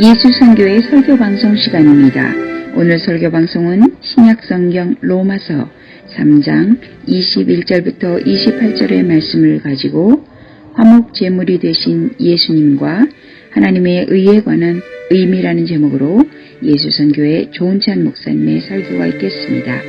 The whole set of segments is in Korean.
예수선교의 설교방송 시간입니다. 오늘 설교방송은 신약성경 로마서 3장 21절부터 28절의 말씀을 가지고 화목 제물이 되신 예수님과 하나님의 의에 관한 의미라는 제목으로 예수선교의 조은찬 목사님의 설교가 있겠습니다.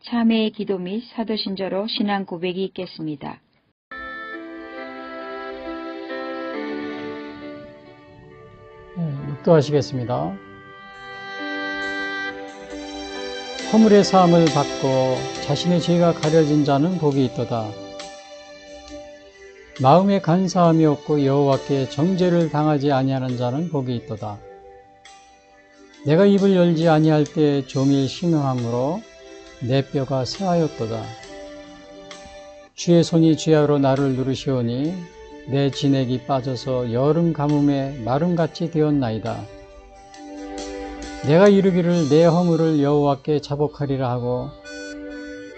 참회의 기도 및 사도신조로 신앙 고백이 있겠습니다. 묵도하시겠습니다. 허물의 사함을 받고 자신의 죄가 가려진 자는 복이 있도다. 마음에 간사함이 없고 여호와께 정죄를 당하지 아니하는 자는 복이 있도다. 내가 입을 열지 아니할 때 종일 신음함으로 내 뼈가 새하였도다. 주의 손이 주야로 나를 누르시오니 내 진액이 빠져서 여름 가뭄에 마름같이 되었나이다. 내가 이르기를 내 허물을 여호와께 자복하리라 하고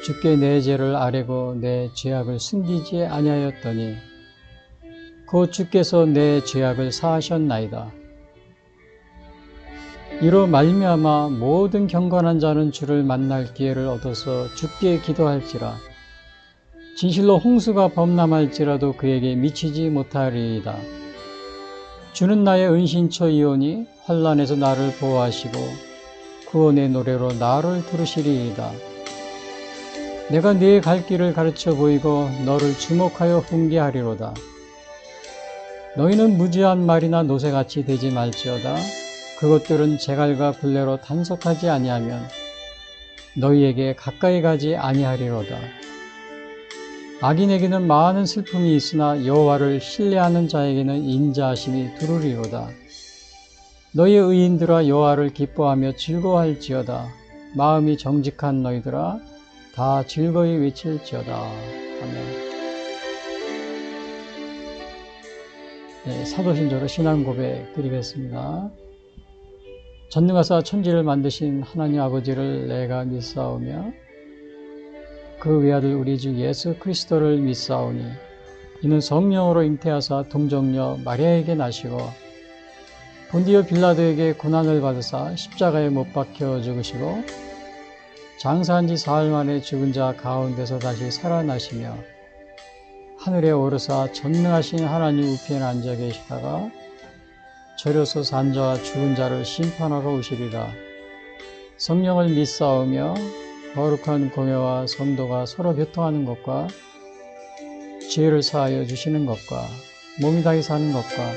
주께 내 죄를 아뢰고 내 죄악을 숨기지 아니하였더니 곧 주께서 내 죄악을 사하셨나이다. 이로 말미암아 모든 경건한 자는 주를 만날 기회를 얻어서 주께 기도할지라. 진실로 홍수가 범람할지라도 그에게 미치지 못하리이다. 주는 나의 은신처이오니 환난에서 나를 보호하시고 구원의 노래로 나를 부르시리이다. 내가 네 갈 길을 가르쳐 보이고 너를 주목하여 훈계하리로다. 너희는 무지한 말이나 노새같이 되지 말지어다. 그것들은 제갈과 굴레로 단속하지 아니하면 너희에게 가까이 가지 아니하리로다. 악인에게는 많은 슬픔이 있으나 여호와를 신뢰하는 자에게는 인자하심이 두루리로다. 너희의 의인들아 여호와를 기뻐하며 즐거워할지어다. 마음이 정직한 너희들아 다 즐거이 외칠지어다. 아멘. 네, 사도신조로 신앙 고백 드리겠습니다. 전능하사 천지를 만드신 하나님 아버지를 내가 믿사오며 그 외아들 우리 주 예수 그리스도를 믿사오니 이는 성령으로 잉태하사 동정녀 마리아에게 나시고 본디오 빌라도에게 고난을 받으사 십자가에 못 박혀 죽으시고 장사한 지 사흘 만에 죽은 자 가운데서 다시 살아나시며 하늘에 오르사 전능하신 하나님 우편에 앉아 계시다가 절여서 산 자와 죽은 자를 심판하러 오시리라. 성령을 믿사오며 거룩한 공예와 선도가 서로 교통하는 것과 죄를 사하여 주시는 것과 몸이 다히 사는 것과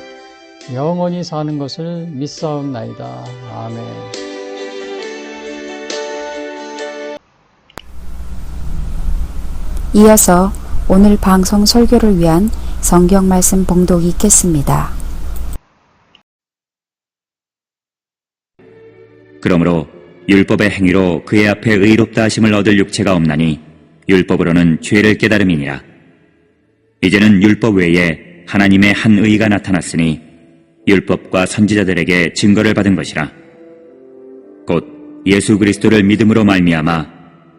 영원히 사는 것을 믿사옵나이다. 아멘. 이어서 오늘 방송 설교를 위한 성경 말씀 봉독이 있겠습니다. 그러므로 율법의 행위로 그의 앞에 의롭다 하심을 얻을 육체가 없나니 율법으로는 죄를 깨달음이니라. 이제는 율법 외에 하나님의 한 의가 나타났으니 율법과 선지자들에게 증거를 받은 것이라. 곧 예수 그리스도를 믿음으로 말미암아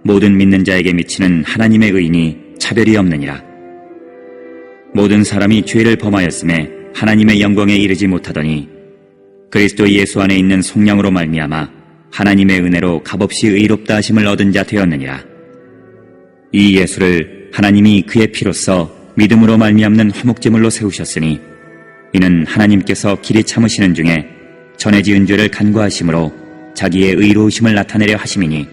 모든 믿는 자에게 미치는 하나님의 의인이 차별이 없느니라. 모든 사람이 죄를 범하였음에 하나님의 영광에 이르지 못하더니 그리스도 예수 안에 있는 성령으로 말미암아 하나님의 은혜로 값없이 의롭다 하심을 얻은 자 되었느니라. 이 예수를 하나님이 그의 피로써 믿음으로 말미암는 화목제물로 세우셨으니 이는 하나님께서 길이 참으시는 중에 전에 지은 죄를 간과하심으로 자기의 의로우심을 나타내려 하심이니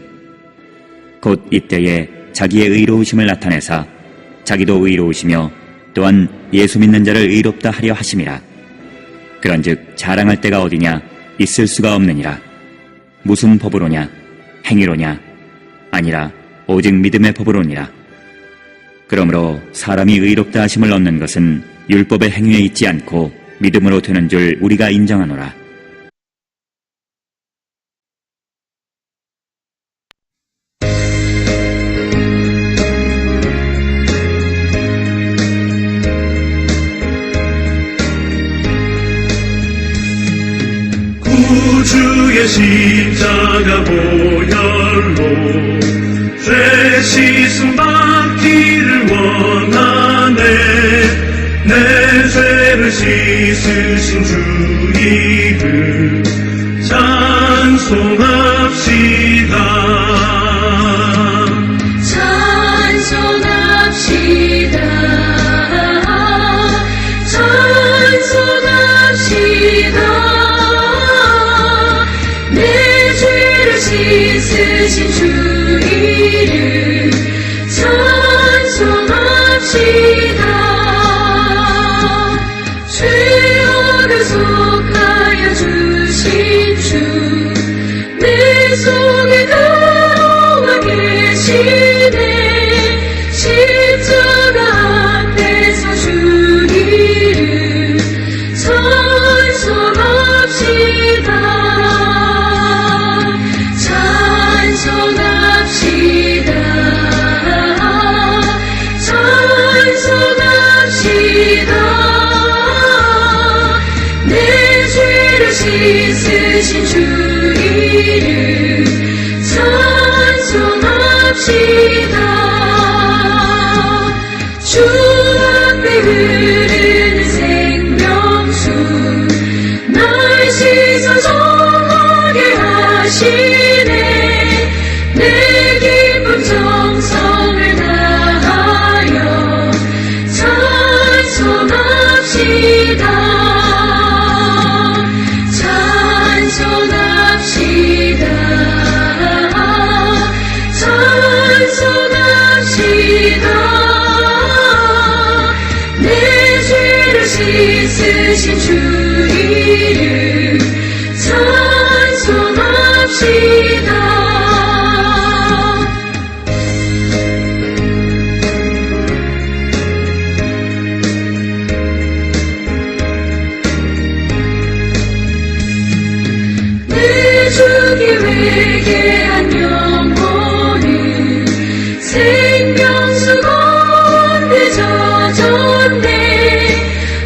곧 이때에 자기의 의로우심을 나타내사 자기도 의로우시며 또한 예수 믿는 자를 의롭다 하려 하심이라. 그런즉 자랑할 때가 어디냐? 있을 수가 없느니라. 무슨 법으로냐? 행위로냐? 아니라 오직 믿음의 법으로니라. 그러므로 사람이 의롭다 하심을 얻는 것은 율법의 행위에 있지 않고 믿음으로 되는 줄 우리가 인정하노라. 구주의 십자가 보혈로 죄 씻음 받기를 원하네. 내 죄를 씻으신 주 이름 찬송합시다. 찬송합시다. 찬송합시다. 내 죄를 씻으신 주 이름 찬송합시다. 죄악을 속하여 주신 주 내 속에 들어와 계시네. 십자가 앞에서 주 이름 찬송합시다. 찬송합시다. 찬송합시다. 내 죄를 씻으신 주 이름 찬송합시다. 주 앞에 흐르는 생명수 날 씻어 정하게 하시네. 내 기쁨 정성을 다하여 찬송합시다. 찬송합시다. 찬송합시다. 내 죄를 씻으신 주 이름 찬송합시다. 내 주기 회개한 영혼은 생명수 가운데 젖었네.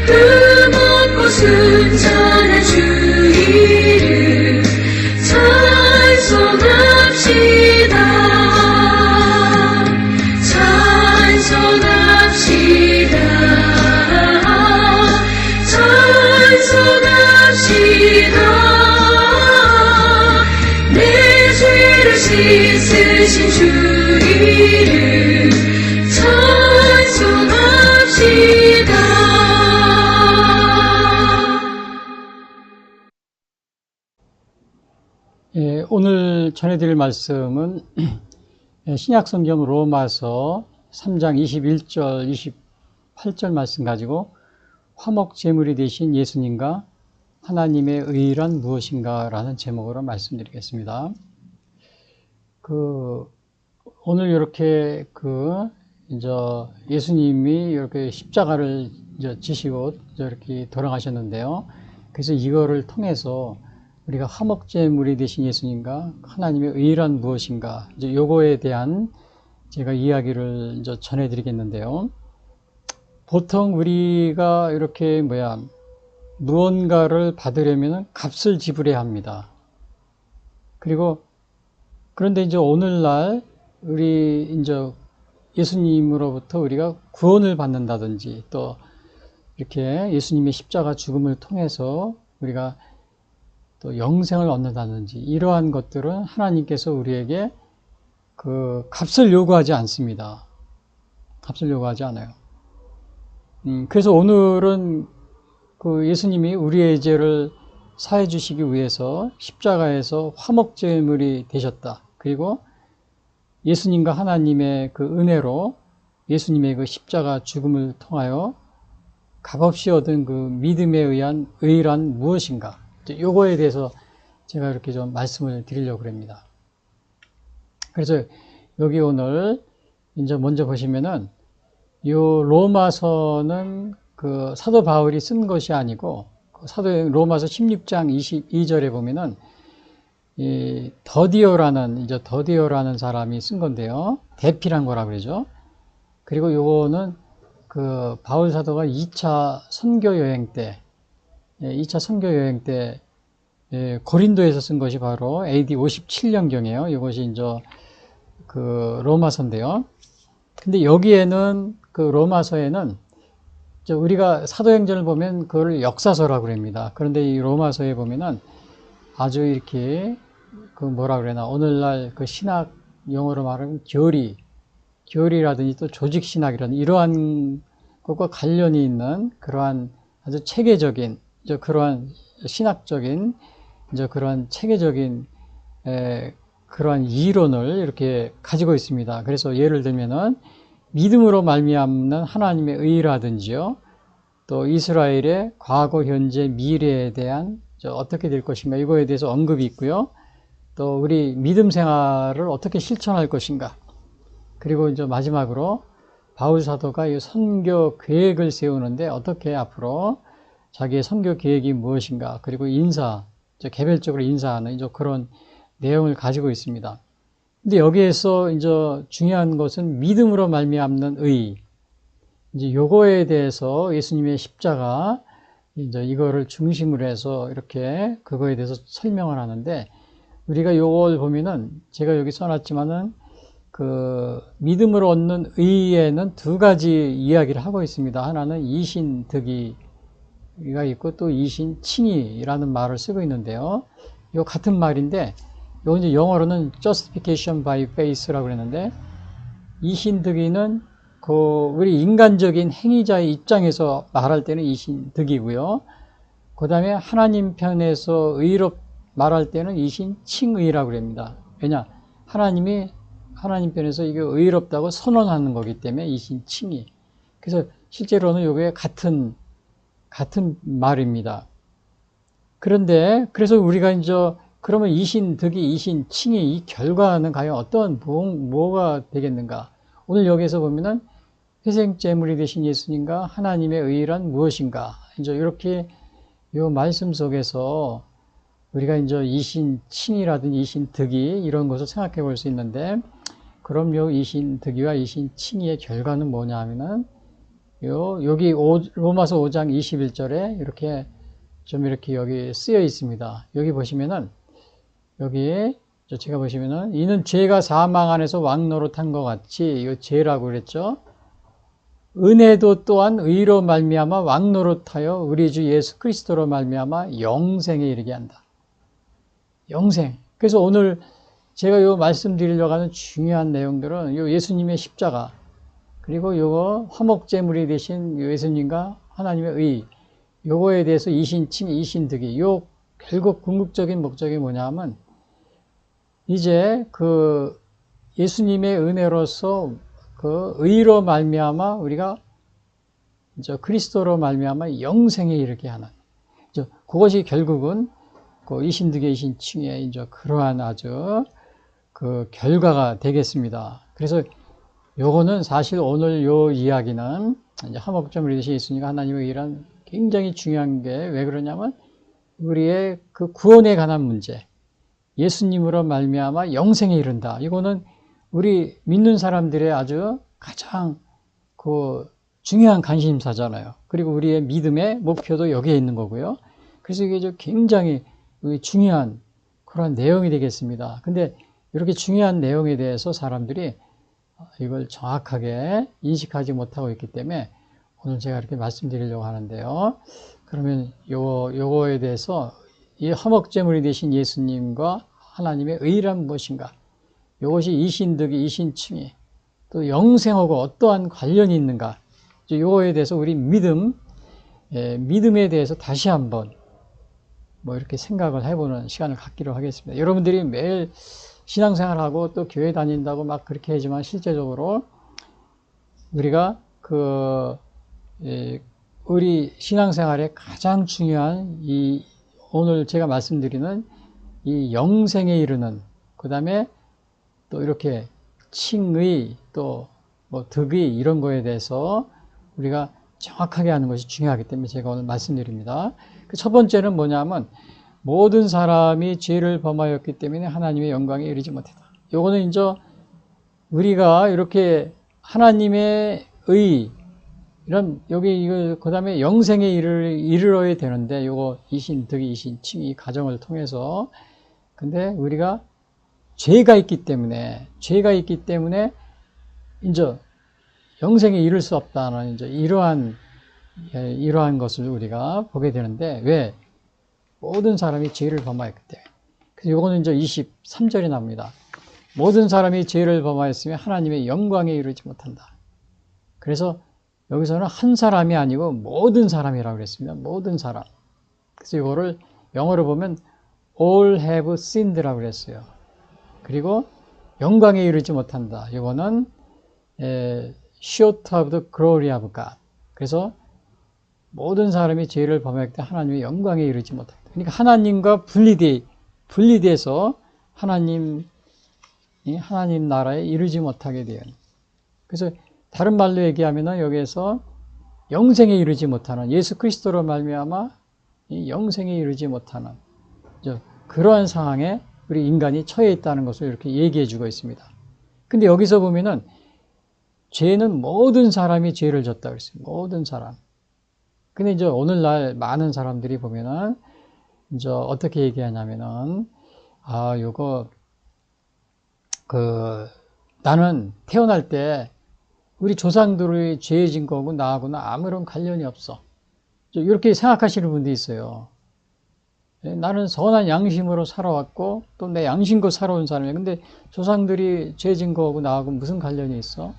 흠없고 순전한 주 이름 찬송합시다. 찬송합시다. 찬송합시다. 내 죄를 씻으신 주 이름 찬송합시다. 예, 오늘 전해드릴 말씀은 신약성경 로마서 3장 21절, 28절 말씀 가지고 화목제물이 되신 예수님과 하나님의 의란 무엇인가 라는 제목으로 말씀드리겠습니다. 오늘 이렇게 이제 예수님이 이렇게 십자가를 이제 지시고 이렇게 돌아가셨는데요. 그래서 이거를 통해서 우리가 화목제물이 되신 예수님과 하나님의 의란 무엇인가, 이제 요거에 대한 제가 이야기를 이제 전해드리겠는데요. 보통 우리가 이렇게 무언가를 받으려면 값을 지불해야 합니다. 그런데 이제 오늘날 우리 이제 예수님으로부터 우리가 구원을 받는다든지 또 이렇게 예수님의 십자가 죽음을 통해서 우리가 또 영생을 얻는다든지 이러한 것들은 하나님께서 우리에게 그 값을 요구하지 않습니다. 값을 요구하지 않아요. 그래서 오늘은 그 예수님이 우리의 죄를 사해 주시기 위해서 십자가에서 화목제물이 되셨다. 그리고 예수님과 하나님의 그 은혜로 예수님의 그 십자가 죽음을 통하여 값없이 얻은 그 믿음에 의한 의란 무엇인가? 요거에 대해서 제가 이렇게 좀 말씀을 드리려고 합니다. 그래서 여기 오늘 이제 먼저 보시면은 요 로마서는 그 사도 바울이 쓴 것이 아니고 사도 로마서 16장 22절에 보면은 이 더디오라는 사람이 쓴 건데요. 대피란 거라 그러죠. 그리고 요거는 그 바울 사도가 2차 선교 여행 때 고린도에서 쓴 것이 바로 AD 57년경이에요. 이것이 이제 그 로마서인데요. 근데 여기에는 그 로마서에는 우리가 사도행전을 보면 그걸 역사서라고 합니다. 그런데 이 로마서에 보면은 아주 이렇게 그 뭐라 그러나 오늘날 그 신학 용어로 말하면 교리라든지 또 조직신학이라는 이러한 것과 관련이 있는 그러한 아주 체계적인 그러한 신학적인 그러한 체계적인 그러한 이론을 이렇게 가지고 있습니다. 그래서 예를 들면은 믿음으로 말미암는 하나님의 의라든지요, 또 이스라엘의 과거, 현재, 미래에 대한 어떻게 될 것인가 이거에 대해서 언급이 있고요. 또 우리 믿음 생활을 어떻게 실천할 것인가. 그리고 이제 마지막으로 바울 사도가 이 선교 계획을 세우는데 어떻게 앞으로 자기의 선교 계획이 무엇인가. 그리고 개별적으로 인사하는 이제 그런 내용을 가지고 있습니다. 근데 여기에서 이제 중요한 것은 믿음으로 말미암는 의. 이제 요거에 대해서 예수님의 십자가 이제 이거를 중심으로 해서 이렇게 그거에 대해서 설명을 하는데 우리가 요걸 보면은 제가 여기 써놨지만은 그 믿음으로 얻는 의에는 두 가지 이야기를 하고 있습니다. 하나는 이신득이가 있고 또 이신칭의라는 말을 쓰고 있는데요. 요 같은 말인데 요 이제 영어로는 justification by faith라고 그랬는데 이신득이는 그 우리 인간적인 행위자의 입장에서 말할 때는 이신득이고요. 그 다음에 하나님 편에서 말할 때는 이신칭의라고 그럽니다. 왜냐? 하나님 편에서 이게 의롭다고 선언하는 거기 때문에 이신칭의. 그래서 실제로는 이게 같은 말입니다. 그런데 그래서 우리가 이제 그러면 이신득이, 이신칭의 이 결과는 과연 뭐가 되겠는가? 오늘 여기에서 보면은 회생제물이 되신 예수님과 하나님의 의란 무엇인가? 이제 이렇게 요 말씀 속에서 우리가 이제 이신칭의라든지 이신득이 이런 것을 생각해 볼 수 있는데, 그럼 요 이신득이와 이신칭의의 결과는 뭐냐 하면은 여기 로마서 5장 21절에 이렇게 여기 쓰여 있습니다. 여기 보시면은 여기에 제가 보시면은 이는 죄가 사망 안에서 왕노릇한 것 같이 이 죄라고 그랬죠. 은혜도 또한 의로 말미암아 왕노릇하여 우리 주 예수 그리스도로 말미암아 영생에 이르게 한다. 영생. 그래서 오늘 제가 요 말씀드리려고 하는 중요한 내용들은 요 예수님의 십자가, 그리고 요거 화목제물이 되신 예수님과 하나님의 의, 요거에 대해서 이신칭, 이신득이, 요 결국 궁극적인 목적이 뭐냐 하면 이제 그 예수님의 은혜로서 그 의로 말미암아 우리가 이제 그리스도로 말미암아 영생에 이르게 하는, 이제 그것이 결국은 그 이신득의 이신칭의 이제 그러한 아주 그 결과가 되겠습니다. 그래서 요거는 사실 오늘 요 이야기는 이제 화목제물이 되신 예수님과 하나님의 의란 굉장히 중요한 게 왜 그러냐면 우리의 그 구원에 관한 문제, 예수님으로 말미암아 영생에 이른다. 이거는 우리 믿는 사람들의 아주 가장 그 중요한 관심사잖아요. 그리고 우리의 믿음의 목표도 여기에 있는 거고요. 그래서 이게 굉장히 중요한 그런 내용이 되겠습니다. 근데 이렇게 중요한 내용에 대해서 사람들이 이걸 정확하게 인식하지 못하고 있기 때문에 오늘 제가 이렇게 말씀드리려고 하는데요. 그러면 요거에 대해서 이 화목제물이 되신 예수님과 하나님의 의란 무엇인가? 이것이 이신득이, 이신칭의, 또 영생하고 어떠한 관련이 있는가, 이거에 대해서 우리 믿음에 대해서 다시 한번 뭐 이렇게 생각을 해보는 시간을 갖기로 하겠습니다. 여러분들이 매일 신앙생활하고 또 교회 다닌다고 막 그렇게 하지만 실제적으로 우리가 우리 신앙생활에 가장 중요한 오늘 제가 말씀드리는 이 영생에 이르는, 그 다음에 또 이렇게 칭의, 또 뭐 득의, 이런 거에 대해서 우리가 정확하게 하는 것이 중요하기 때문에 제가 오늘 말씀드립니다. 그 첫 번째는 뭐냐면, 모든 사람이 죄를 범하였기 때문에 하나님의 영광에 이르지 못했다. 요거는 이제 우리가 이렇게 하나님의 그 다음에 영생에 이르러야 되는데, 요거 이신, 득의, 이신, 칭의 과정을 통해서, 근데 우리가 죄가 있기 때문에 이제 영생에 이를 수 없다는 이제 이러한 것을 우리가 보게 되는데, 왜? 모든 사람이 죄를 범하였기 때문에. 그래서 요거는 이제 23절이 나옵니다. 모든 사람이 죄를 범하였으며 하나님의 영광에 이르지 못한다. 그래서 여기서는 한 사람이 아니고 모든 사람이라고 그랬습니다. 모든 사람. 그래서 이거를 영어로 보면 all have sinned라고 그랬어요. 그리고 영광에 이르지 못한다. 이거는 short of the glory of God. 그래서 모든 사람이 죄를 범할 때 하나님의 영광에 이르지 못한다. 그러니까 하나님과 분리돼서 하나님 나라에 이르지 못하게 돼요. 그래서 다른 말로 얘기하면은 여기에서 영생에 이르지 못하는, 예수 그리스도로 말미암아 이 영생에 이르지 못하는 그러한 상황에 우리 인간이 처해 있다는 것을 이렇게 얘기해 주고 있습니다. 근데 여기서 보면은 죄는 모든 사람이 죄를 졌다 그랬어요. 모든 사람. 근데 이제 오늘날 많은 사람들이 보면은 이제 어떻게 얘기하냐면은, 나는 태어날 때 우리 조상들이 죄 진 거고 나하고는 아무런 관련이 없어. 이렇게 생각하시는 분도 있어요. 나는 선한 양심으로 살아왔고 또 내 양심껏 살아온 사람이야. 근데 조상들이 죄 진 거하고 나하고 무슨 관련이 있어?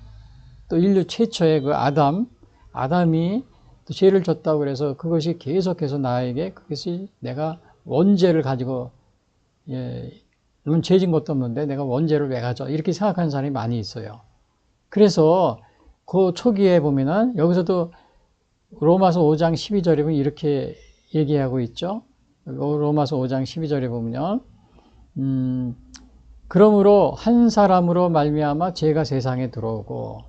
또 인류 최초의 그 아담이 또 죄를 졌다고 그래서 그것이 계속해서 나에게, 그것이 내가 원죄를 가지고, 물론 죄 진 것도 없는데 내가 원죄를 왜 가져? 이렇게 생각하는 사람이 많이 있어요. 그래서 그 초기에 보면은 여기서도 로마서 5장 12절에 보면 이렇게 얘기하고 있죠. 로마서 5장 12절에 보면요. 그러므로 한 사람으로 말미암아 죄가 세상에 들어오고,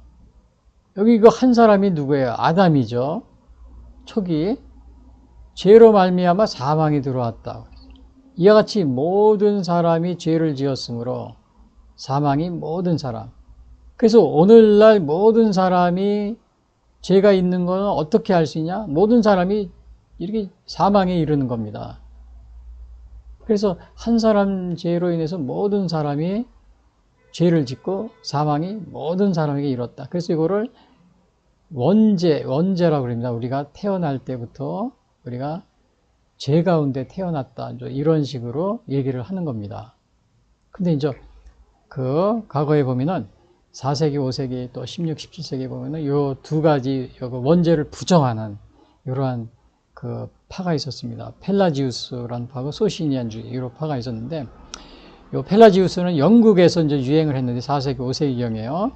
여기 이거 한 사람이 누구예요? 아담이죠. 초기 죄로 말미암아 사망이 들어왔다. 이와 같이 모든 사람이 죄를 지었으므로 사망이 모든 사람. 그래서 오늘날 모든 사람이 죄가 있는 것은 어떻게 알 수 있냐? 모든 사람이 이렇게 사망에 이르는 겁니다. 그래서 한 사람 죄로 인해서 모든 사람이 죄를 짓고 사망이 모든 사람에게 이뤘다. 그래서 이거를 원죄라고 그럽니다. 우리가 태어날 때부터 우리가 죄 가운데 태어났다. 이런 식으로 얘기를 하는 겁니다. 근데 이제 과거에 보면은 4세기, 5세기, 또 16, 17세기에 보면은 요 두 가지 원죄를 부정하는 이러한 파가 있었습니다. 펠라지우스라는 파하고 소시니안주의, 이런 파가 있었는데, 요 펠라지우스는 영국에서 이제 유행을 했는데 4세기, 5세기경에요.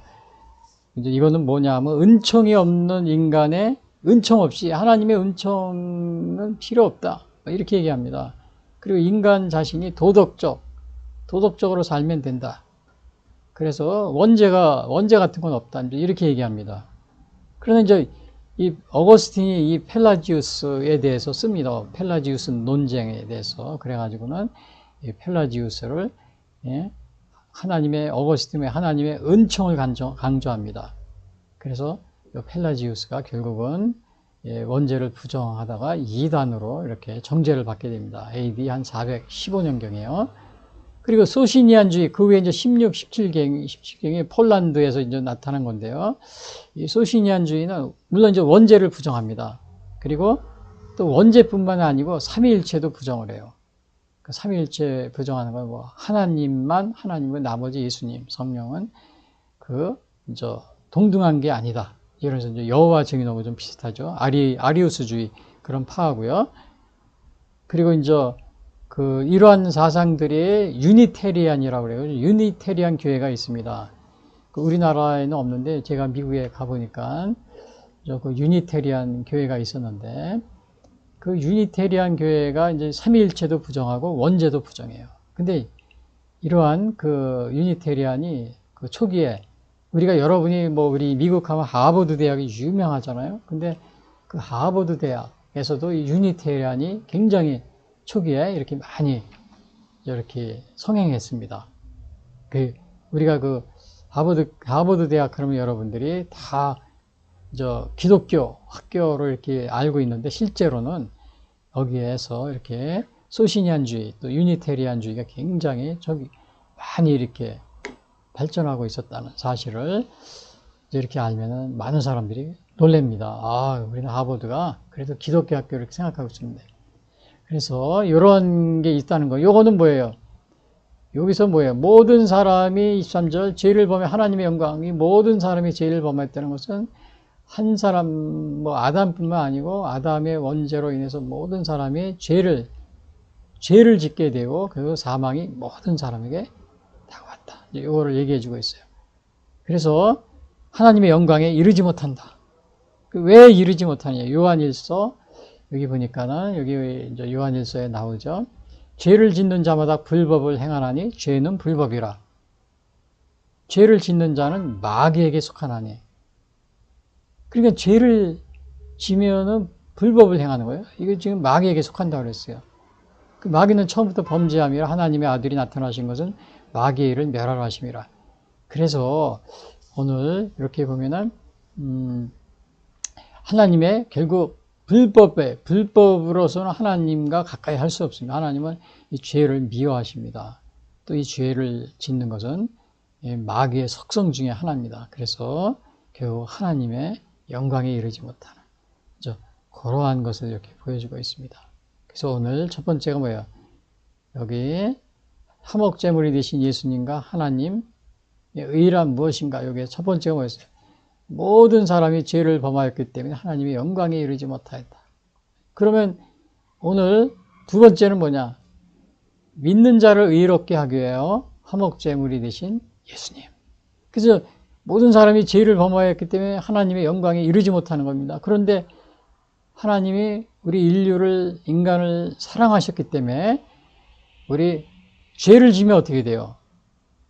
이제 이거는 뭐냐 하면, 은총이 없는 인간의, 은총 없이, 하나님의 은총은 필요 없다. 이렇게 얘기합니다. 그리고 인간 자신이 도덕적으로 살면 된다. 그래서 원죄 같은 건 없다. 이렇게 얘기합니다. 그러나 이제 이 어거스틴이 이 펠라지우스에 대해서 씁니다. 펠라지우스 논쟁에 대해서. 그래가지고는 이 펠라지우스를, 어거스틴의 하나님의 은총을 강조합니다. 그래서 이 펠라지우스가 결국은 원죄를 부정하다가 이단으로 이렇게 정죄를 받게 됩니다. AD 한 415년경에요. 그리고 소시니안주의, 그 후에 이제 16, 17경에 폴란드에서 이제 나타난 건데요. 이 소시니안주의는 물론 이제 원죄를 부정합니다. 그리고 또 원죄뿐만 아니고 삼위일체도 부정을 해요. 그 삼위일체 부정하는 건 하나님은 나머지 예수님, 성령은 이제 동등한 게 아니다. 이러면서 이제 여호와 증인하고 좀 비슷하죠. 아리우스주의 그런 파하고요. 그리고 이제 그 이러한 사상들이 유니테리안이라고 그래요. 유니테리안 교회가 있습니다. 그 우리나라에는 없는데 제가 미국에 가보니까 그 유니테리안 교회가 있었는데 그 유니테리안 교회가 이제 삼위일체도 부정하고 원죄도 부정해요. 근데 이러한 그 유니테리안이 그 초기에 우리가 여러분이 뭐 우리 미국 가면 하버드 대학이 유명하잖아요. 근데 그 하버드 대학에서도 이 유니테리안이 굉장히 초기에 이렇게 많이 이렇게 성행했습니다. 그 우리가 그 하버드 대학 그러면 여러분들이 다 기독교 학교로 이렇게 알고 있는데 실제로는 여기에서 이렇게 소시니안주의 또 유니테리안주의가 굉장히 많이 이렇게 발전하고 있었다는 사실을 이렇게 알면은 많은 사람들이 놀랍니다. 아, 우리는 하버드가 그래도 기독교 학교를 이렇게 생각하고 있었는데. 그래서 이런 게 있다는 거. 요거는 뭐예요? 여기서 뭐예요? 모든 사람이 23절 죄를 범해 하나님의 영광이 모든 사람이 죄를 범했다는 것은 한 사람 뭐 아담뿐만 아니고 아담의 원죄로 인해서 모든 사람이 죄를 짓게 되고 그 사망이 모든 사람에게 다가왔다. 이거를 얘기해 주고 있어요. 그래서 하나님의 영광에 이르지 못한다. 왜 이르지 못하냐? 요한일서 여기 보니까는 여기 이제 요한일서에 나오죠. 죄를 짓는 자마다 불법을 행하나니 죄는 불법이라. 죄를 짓는 자는 마귀에게 속하나니. 그러니까 죄를 지면은 불법을 행하는 거예요. 이거 지금 마귀에게 속한다고 그랬어요. 그 마귀는 처음부터 범죄함이라 하나님의 아들이 나타나신 것은 마귀의 일을 멸하라 하심이라. 그래서 오늘 이렇게 보면은 하나님의 결국 불법으로서는 하나님과 가까이 할 수 없습니다. 하나님은 이 죄를 미워하십니다. 또 이 죄를 짓는 것은 마귀의 속성 중에 하나입니다. 그래서 결국 하나님의 영광에 이르지 못하는 그러한 것을 이렇게 보여주고 있습니다. 그래서 오늘 첫 번째가 뭐예요? 여기 화목제물이 되신 예수님과 하나님의 의란 무엇인가? 여기 첫 번째가 뭐였어요? 모든 사람이 죄를 범하였기 때문에 하나님의 영광에 이르지 못하였다. 그러면 오늘 두 번째는 뭐냐? 믿는 자를 의롭게 하기 위하여 화목제물이 되신 예수님. 그래서 모든 사람이 죄를 범하였기 때문에 하나님의 영광에 이르지 못하는 겁니다. 그런데 하나님이 우리 인간을 사랑하셨기 때문에 우리 죄를 지면 어떻게 돼요?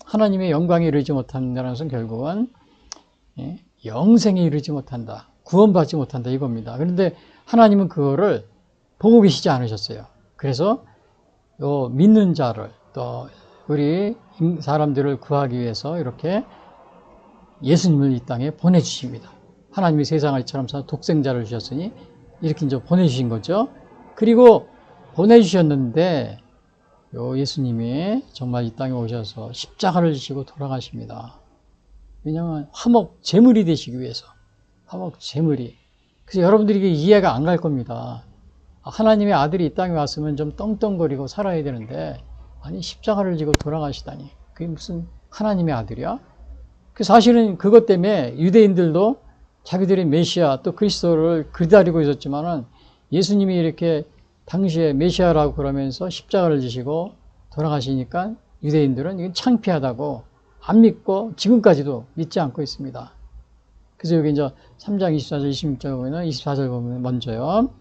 하나님의 영광에 이르지 못한다는 것은 결국은 영생에 이르지 못한다. 구원받지 못한다 이겁니다. 그런데 하나님은 그거를 보고 계시지 않으셨어요. 그래서 믿는 자를 또 우리 사람들을 구하기 위해서 이렇게 예수님을 이 땅에 보내주십니다. 하나님이 세상을 이처럼 독생자를 주셨으니 이렇게 이제 보내주신 거죠. 그리고 보내주셨는데 예수님이 정말 이 땅에 오셔서 십자가를 지시고 돌아가십니다. 왜냐하면 화목 제물이 되시기 위해서. 화목 제물이. 그래서 여러분들이 이게 이해가 안 갈 겁니다. 하나님의 아들이 이 땅에 왔으면 좀 떵떵거리고 살아야 되는데 아니 십자가를 지고 돌아가시다니. 그게 무슨 하나님의 아들이야? 사실은 그것 때문에 유대인들도 자기들의 메시아 또 그리스도를 기다리고 있었지만은 예수님이 이렇게 당시에 메시아라고 그러면서 십자가를 지시고 돌아가시니까 유대인들은 이건 창피하다고 안 믿고 지금까지도 믿지 않고 있습니다. 그래서 여기 이제 3장 24절 26절 보면 24절 보면 먼저요.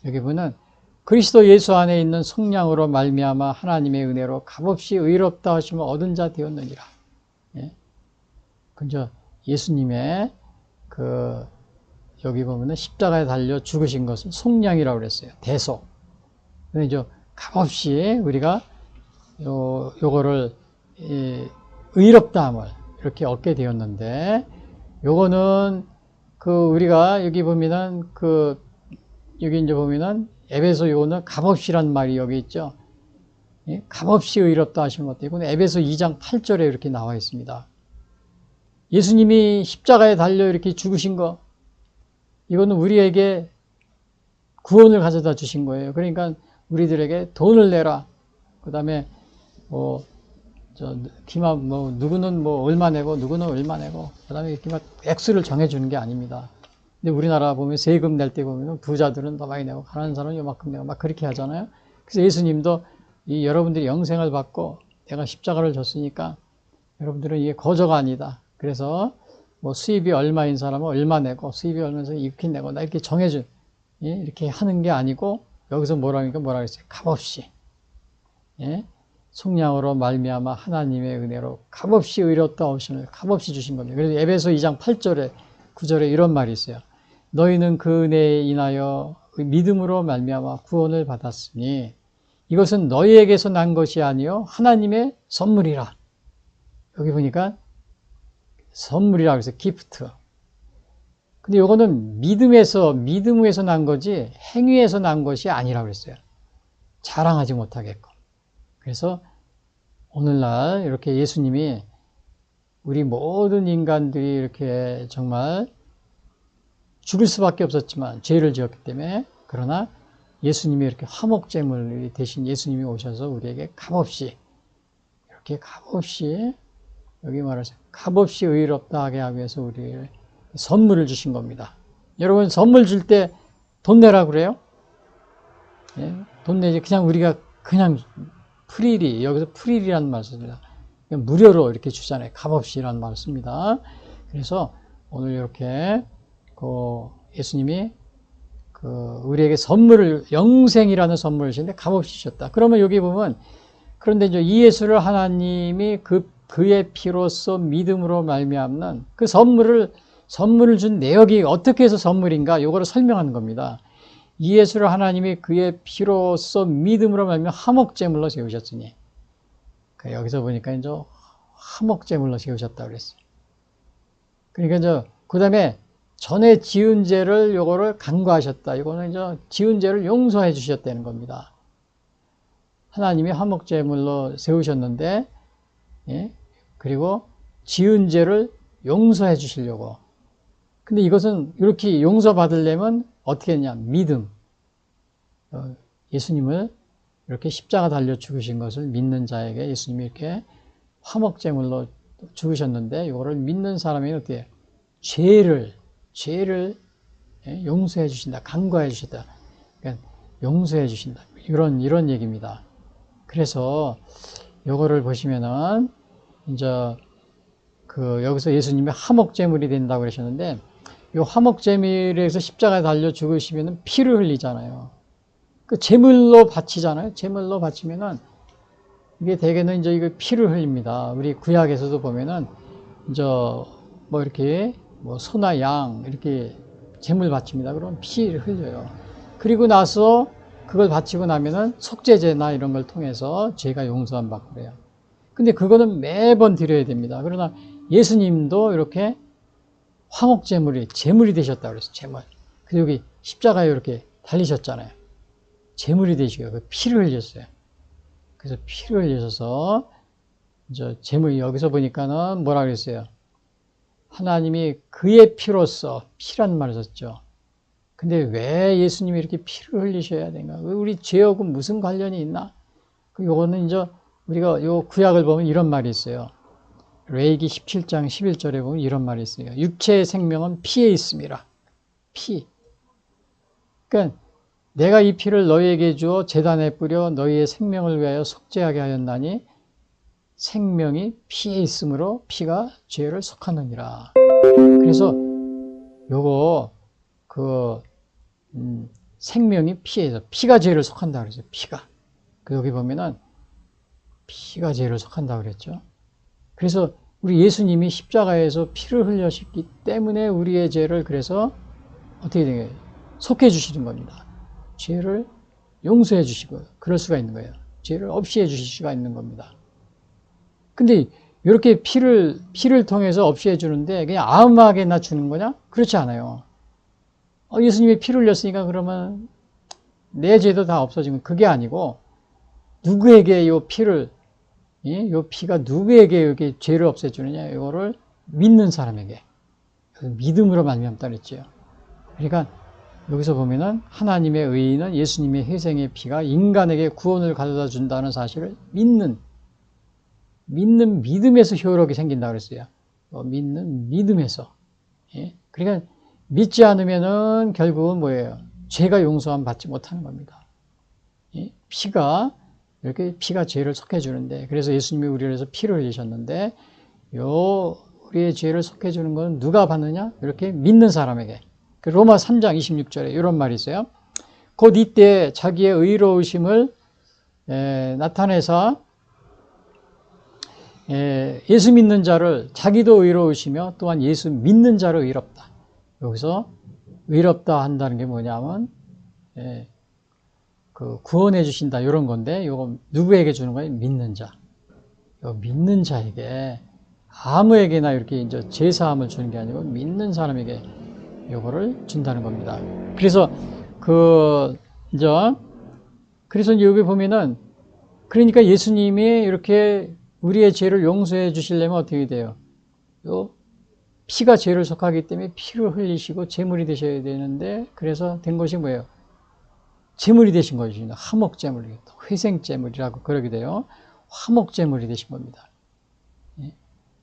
여기 보면 그리스도 예수 안에 있는 성령으로 말미암아 하나님의 은혜로 값없이 의롭다 하심을 얻은 자 되었느니라. 예. 근데 예수님의 여기 보면은 십자가에 달려 죽으신 것은 속량이라고 그랬어요. 대속. 근데 이제 값없이 우리가 요거를 의롭다함을 이렇게 얻게 되었는데 요거는 우리가 여기 보면은 여기 이제 보면은 에베소 요거는 값없이란 말이 여기 있죠. 예? 값없이 의롭다 하신 것도 이거는 에베소 2장 8절에 이렇게 나와 있습니다. 예수님이 십자가에 달려 이렇게 죽으신 거, 이거는 우리에게 구원을 가져다 주신 거예요. 그러니까 우리들에게 돈을 내라. 그 다음에 기만 누구는 얼마 내고 누구는 얼마 내고 그다음에 이렇게 막 액수를 정해주는 게 아닙니다. 근데 우리나라 보면 세금 낼 때 보면 부자들은 더 많이 내고 가난한 사람은 요만큼 내고 막 그렇게 하잖아요. 그래서 예수님도 이 여러분들이 영생을 받고 내가 십자가를 졌으니까 여러분들은 이게 거저가 아니다. 그래서 수입이 얼마인 사람은 얼마 내고 수입이 얼마인 이렇게 내고 나 이렇게 정해준 이렇게 하는 게 아니고 여기서 뭐라 했어요? 값없이 속량으로 말미암아 하나님의 은혜로 값없이 의롭다 하심을 값없이 주신 겁니다. 그래서 에베소 2장 8절에 9절에 이런 말이 있어요. 너희는 그 은혜에 인하여 믿음으로 말미암아 구원을 받았으니 이것은 너희에게서 난 것이 아니요 하나님의 선물이라. 여기 보니까 선물이라고 해서 기프트. 근데 이거는 믿음에서 난 거지 행위에서 난 것이 아니라고 그랬어요. 자랑하지 못하게끔. 그래서 오늘날 이렇게 예수님이 우리 모든 인간들이 이렇게 정말 죽을 수밖에 없었지만 죄를 지었기 때문에 그러나 예수님이 이렇게 화목제물 대신 예수님이 오셔서 우리에게 값없이 이렇게 값없이 여기 말해서 값없이 의롭다 하게 하기 위해서 우리에게 선물을 주신 겁니다. 여러분 선물 줄 때 돈 내라 그래요? 돈 내지 그냥 우리가 그냥 프리리 여기서 프리리라는 말을 씁니다. 무료로 이렇게 주잖아요. 값없이라는 말을 씁니다. 그래서 오늘 이렇게 예수님이 우리에게 선물을 영생이라는 선물을 주시는데 값없이 주셨다. 그러면 여기 보면 그런데 이제 이 예수를 하나님이 그의 피로써 믿음으로 말미암는 그 선물을 준 내역이 어떻게 해서 선물인가 이거를 설명하는 겁니다. 이 예수를 하나님이 그의 피로써 믿음으로 말미암아 화목제물로 세우셨으니 여기서 보니까 이제 화목제물로 세우셨다고 그랬어요. 그러니까 이제 그 다음에 전에 지은 죄를 요거를 간과하셨다. 이거는 이제 지은 죄를 용서해 주셨다는 겁니다. 하나님이 화목제물로 세우셨는데, 그리고 지은 죄를 용서해 주시려고. 근데 이것은 이렇게 용서받으려면 어떻게 했냐? 믿음. 예수님을 이렇게 십자가 달려 죽으신 것을 믿는 자에게 예수님이 이렇게 화목제물로 죽으셨는데, 이거를 믿는 사람이 어떻게 죄를 용서해 주신다. 간과해 주신다. 그러니까 용서해 주신다. 이런 얘기입니다. 그래서 요거를 보시면은 이제 여기서 예수님이 화목제물이 된다고 그러셨는데 요 화목제물에서 십자가에 달려 죽으시면은 피를 흘리잖아요. 그 제물로 바치잖아요. 제물로 바치면은 이게 대개는 이제 이거 피를 흘립니다. 우리 구약에서도 보면은 이제 이렇게 소나 양 이렇게 제물 바칩니다. 그러면 피를 흘려요. 그리고 나서 그걸 바치고 나면은 속죄제나 이런 걸 통해서 죄가 용서함 받고 그래요. 근데 그거는 매번 드려야 됩니다. 그러나 예수님도 이렇게 화목제물이 제물이 되셨다고 그랬어요. 제물. 그리고 여기 십자가에 이렇게 달리셨잖아요. 제물이 되시고요. 피를 흘렸어요. 그래서 피를 흘리셔서 이제 제물이 여기서 보니까는 뭐라 그랬어요? 하나님이 그의 피로써 피란 말을 썼죠. 근데 왜 예수님이 이렇게 피를 흘리셔야 되는가? 우리 죄하고 무슨 관련이 있나? 요거는 이제 우리가 요 구약을 보면 이런 말이 있어요. 레위기 17장 11절에 보면 이런 말이 있어요. 육체의 생명은 피에 있음이라. 피. 그러니까 내가 이 피를 너희에게 주어 제단에 뿌려 너희의 생명을 위하여 속죄하게 하였나니 생명이 피에 있으므로 피가 죄를 속하느니라. 그래서 요거 생명이 피에서 피가 죄를 속한다 그랬어요. 피가. 여기 보면은 피가 죄를 속한다 그랬죠. 그래서 우리 예수님이 십자가에서 피를 흘리셨기 때문에 우리의 죄를 그래서 어떻게 되게 속해 주시는 겁니다. 죄를 용서해 주시고 그럴 수가 있는 거예요. 죄를 없이 해 주실 수가 있는 겁니다. 근데 이렇게 피를 통해서 없이 해 주는데 그냥 아무하게나 주는 거냐? 그렇지 않아요. 예수님이 피를 흘렸으니까 그러면 내 죄도 다 없어지면 그게 아니고 누구에게 요 피가 누구에게 여기 죄를 없애주느냐? 이거를 믿는 사람에게 믿음으로 말미암다 그랬죠. 그러니까 여기서 보면은 하나님의 의인은 예수님의 희생의 피가 인간에게 구원을 가져다 준다는 사실을 믿는 믿는 믿음에서 효력이 생긴다 그랬어요. 믿는 믿음에서. 예? 그러니까 믿지 않으면은 결국은 뭐예요? 죄가 용서함 받지 못하는 겁니다. 예? 피가 죄를 속해주는데, 그래서 예수님이 우리를 위해서 피를 흘리셨는데, 우리의 죄를 속해주는 건 누가 받느냐? 이렇게 믿는 사람에게. 로마 3장 26절에 이런 말이 있어요. 곧 이때 자기의 의로우심을 나타내서 예수 믿는 자를 자기도 의로우시며 또한 예수 믿는 자를 의롭다. 여기서 의롭다 한다는 게 뭐냐면 그 구원해 주신다 이런 건데, 이거 누구에게 주는 거예요? 믿는 자. 믿는 자에게, 아무에게나 이렇게 이제 제사함을 주는 게 아니고 믿는 사람에게 이거를 준다는 겁니다. 그래서 그래서 여기 보면은, 그러니까 예수님이 이렇게 우리의 죄를 용서해 주시려면 어떻게 돼요? 피가 죄를 속하기 때문에 피를 흘리시고 제물이 되셔야 되는데, 그래서 된 것이 뭐예요? 제물이 되신 것입니다. 화목제물, 회생제물이라고 그러게 돼요. 화목제물이 되신 겁니다.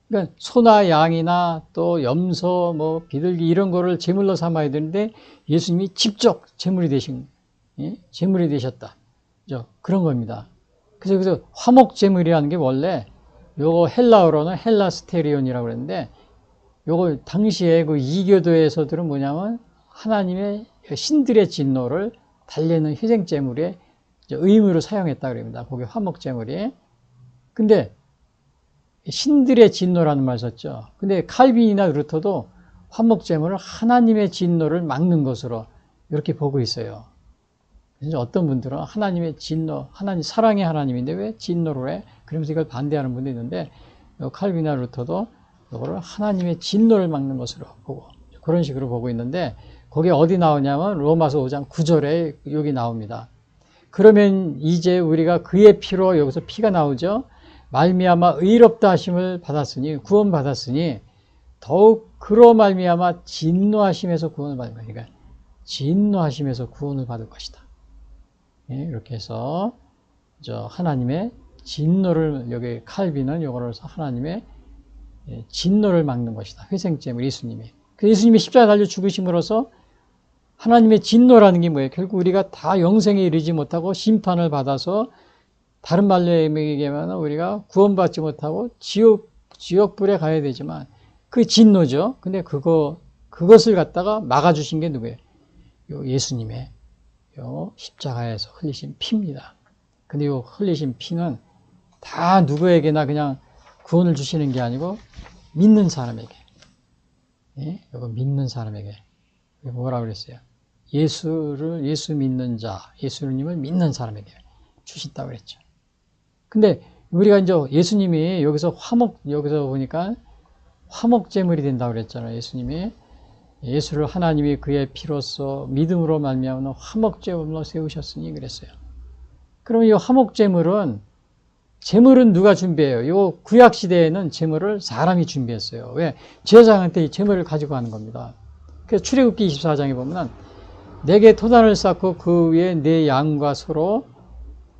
그러니까 소나 양이나 또 염소, 뭐 비둘기 이런 거를 제물로 삼아야 되는데, 예수님이 직접 제물이 되셨다. 그런 겁니다. 그래서 화목제물이라는 게 원래 요거 헬라어로는 헬라스테리온이라고 그랬는데, 요거 당시에 그 이교도에서들은 뭐냐면 하나님의 신들의 진노를 달래는 희생제물의 의무로 사용했다 그럽니다. 그게 화목제물이. 근데 신들의 진노라는 말 썼죠. 근데 칼빈이나 루터도 화목제물을 하나님의 진노를 막는 것으로 이렇게 보고 있어요. 그래서 어떤 분들은 하나님의 진노, 하나님 사랑의 하나님인데 왜 진노를 해? 그러면서 이걸 반대하는 분도 있는데, 칼빈이나 루터도 이거를 하나님의 진노를 막는 것으로 보고, 그런 식으로 보고 있는데, 거기에 어디 나오냐면 로마서 5장 9절에 여기 나옵니다. 그러면 이제 우리가 그의 피로, 여기서 피가 나오죠. 말미암아 의롭다 하심을 받았으니, 구원 받았으니 더욱 그로 말미암아 진노하심에서 구원을 받을 것이다. 그러니까 진노하심에서 구원을 받을 것이다. 예, 이렇게 해서 하나님의 진노를, 여기 칼빈은 이거를 하나님의 진노를 막는 것이다. 회생제물 예수님이. 그 예수님이 십자가 달려 죽으심으로써 하나님의 진노라는 게 뭐예요? 결국 우리가 다 영생에 이르지 못하고 심판을 받아서, 다른 말로 얘기하면 우리가 구원받지 못하고 지옥불에 가야 되지만, 그 진노죠. 근데 그것을 갖다가 막아주신 게 누구예요? 예수님의 십자가에서 흘리신 피입니다. 근데 이 흘리신 피는 다 누구에게나 그냥 구원을 주시는 게 아니고 믿는 사람에게. 예? 이거 믿는 사람에게. 뭐라고 그랬어요? 예수 믿는 자, 예수님을 믿는 사람에게 주신다고 그랬죠. 근데 우리가 이제 예수님이 여기서 보니까 화목제물이 된다고 그랬잖아요. 예수님이. 예수를 하나님이 그의 피로써 믿음으로 말미암아 화목제물로 세우셨으니 그랬어요. 그럼 이 화목제물은, 제물은 누가 준비해요? 이 구약시대에는 제물을 사람이 준비했어요. 왜? 제사장한테 이 제물을 가지고 가는 겁니다. 그래서 출애굽기 24장에 보면, 내게 토단을 쌓고 그 위에 내 양과 소로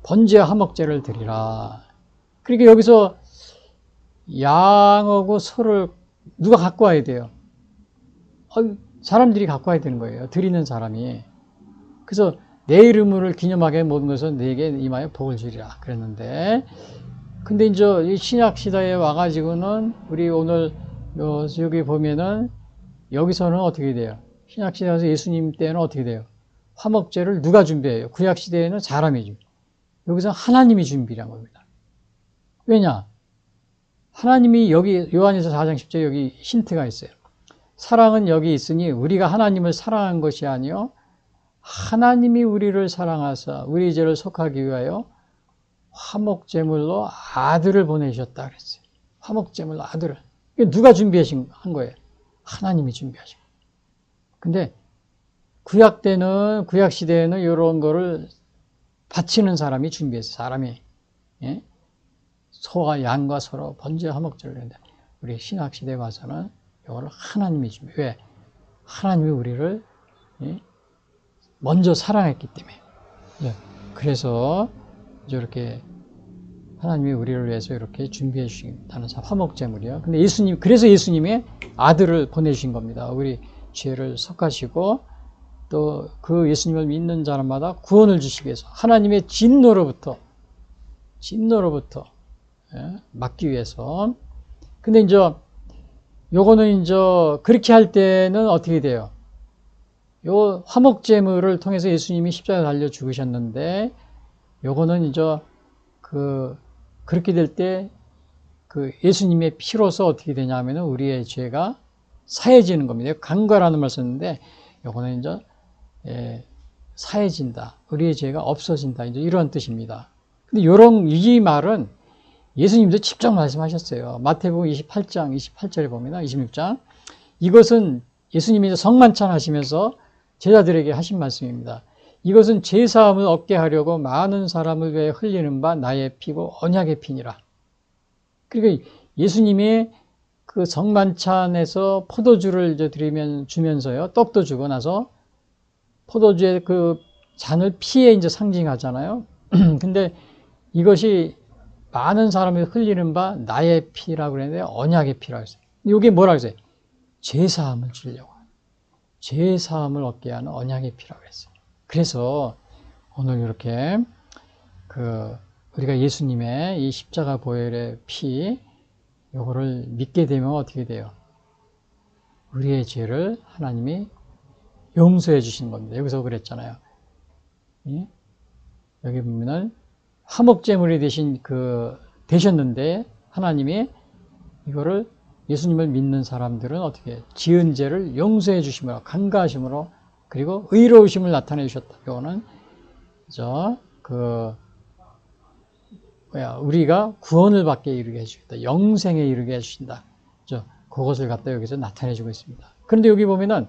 번제와 화목제를 드리라. 그러니까 여기서 양하고 소를 누가 갖고 와야 돼요? 사람들이 갖고 와야 되는 거예요. 드리는 사람이. 그래서 내 이름을 기념하게 모든 것은 내게 임하여 복을 주리라 그랬는데, 근데 이제 이 신약 시대에 와가지고는 우리 오늘 여기 보면은 여기서는 어떻게 돼요? 신약 시대에서 예수님 때는 어떻게 돼요? 화목제를 누가 준비해요? 구약 시대에는 사람이 준비. 여기서 하나님이 준비한 겁니다. 왜냐? 하나님이 여기 요한일서 4장 10절 여기 힌트가 있어요. 사랑은 여기 있으니 우리가 하나님을 사랑한 것이 아니요 하나님이 우리를 사랑하사 우리 죄를 속하기 위하여 화목제물로 아들을 보내셨다 그랬어요. 화목제물로 아들을. 누가 한 거예요? 하나님이 준비하신 거예요. 근데 구약 시대에는 이런 거를 바치는 사람이 준비했어요. 사람이. 예? 소와 양과 소로 번제 화목제를 했는데, 우리 신약 시대에 와서는 이걸 하나님이 준비. 왜? 하나님이 우리를 먼저 사랑했기 때문에. 그래서 이렇게 하나님이 우리를 위해서 이렇게 준비해 주신다는 화목제물이요. 근데 그래서 예수님의 아들을 보내주신 겁니다. 우리 죄를 삭하시고 또 그 예수님을 믿는 사람마다 구원을 주시기 위해서 하나님의 진노로부터 막기 위해서. 근데 이제 요거는 이제 그렇게 할 때는 어떻게 돼요? 요 화목제물을 통해서 예수님이 십자가에 달려 죽으셨는데 요거는 이제 그렇게 될 때 그 예수님의 피로서 어떻게 되냐면은 우리의 죄가 사해지는 겁니다. 간과라는 말 썼는데 요거는 이제 사해진다. 우리의 죄가 없어진다. 이제 이런 뜻입니다. 근데 이 말은 예수님도 직접 말씀하셨어요. 마태복음 28장 28절에 보면 26장 이것은 예수님이 성만찬 하시면서 제자들에게 하신 말씀입니다. 이것은 죄사함을 얻게 하려고 많은 사람을 위해 흘리는 바 나의 피고 언약의 피니라. 그러니까 예수님이 그 성만찬에서 포도주를 이제 주면서요. 떡도 주고 나서 포도주의 그 잔을 피에 이제 상징하잖아요. 근데 이것이 많은 사람이 흘리는 바 나의 피라고 그랬는데 언약의 피라고 했어요. 이게 뭐라고 했어요? 죄사함을 주려고. 죄사함을 얻게 하는 언약의 피라고 했어요. 그래서 오늘 이렇게 우리가 예수님의 이 십자가 보혈의 피 요거를 믿게 되면 어떻게 돼요? 우리의 죄를 하나님이 용서해 주시는 겁니다. 여기서 그랬잖아요. 여기 보면은 화목제물이 되셨는데 하나님이 이거를 예수님을 믿는 사람들은 어떻게 지은 죄를 용서해 주심으로 간과하심으로 그리고 의로우심을 나타내 주셨다. 이거는 우리가 구원을 받게 이르게 해주겠다. 영생에 이르게 해주신다. 그것을 갖다 여기서 나타내 주고 있습니다. 그런데 여기 보면은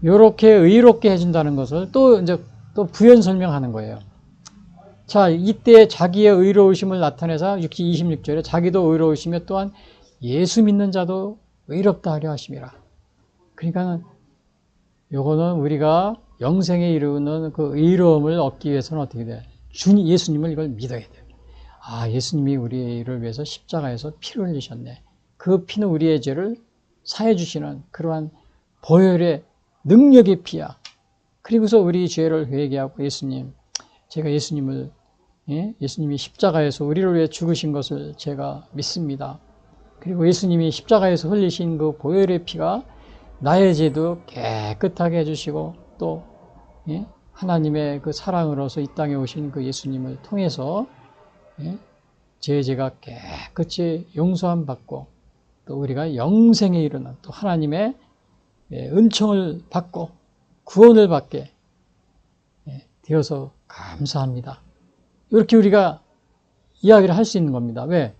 이렇게 의롭게 해준다는 것을 또 부연 설명하는 거예요. 자, 이때 자기의 의로우심을 나타내서 26절에 자기도 의로우시며 또한 예수 믿는 자도 의롭다 하려 하심이라. 그러니까 요거는 우리가 영생에 이르는 그 의로움을 얻기 위해서는 어떻게 돼? 예수님을 이걸 믿어야 돼요. 아, 예수님이 우리를 위해서 십자가에서 피를 흘리셨네. 그 피는 우리의 죄를 사해 주시는 그러한 보혈의 능력의 피야. 그리고서 우리 죄를 회개하고 제가 예수님이 십자가에서 우리를 위해 죽으신 것을 제가 믿습니다. 그리고 예수님이 십자가에서 흘리신 그 보혈의 피가 나의 죄도 깨끗하게 해주시고 또 하나님의 그 사랑으로서 이 땅에 오신 그 예수님을 통해서 제 죄가 깨끗이 용서함 받고 또 우리가 영생에 이르는 또 하나님의 은총을 받고 구원을 받게 되어서 감사합니다. 이렇게 우리가 이야기를 할 수 있는 겁니다. 왜?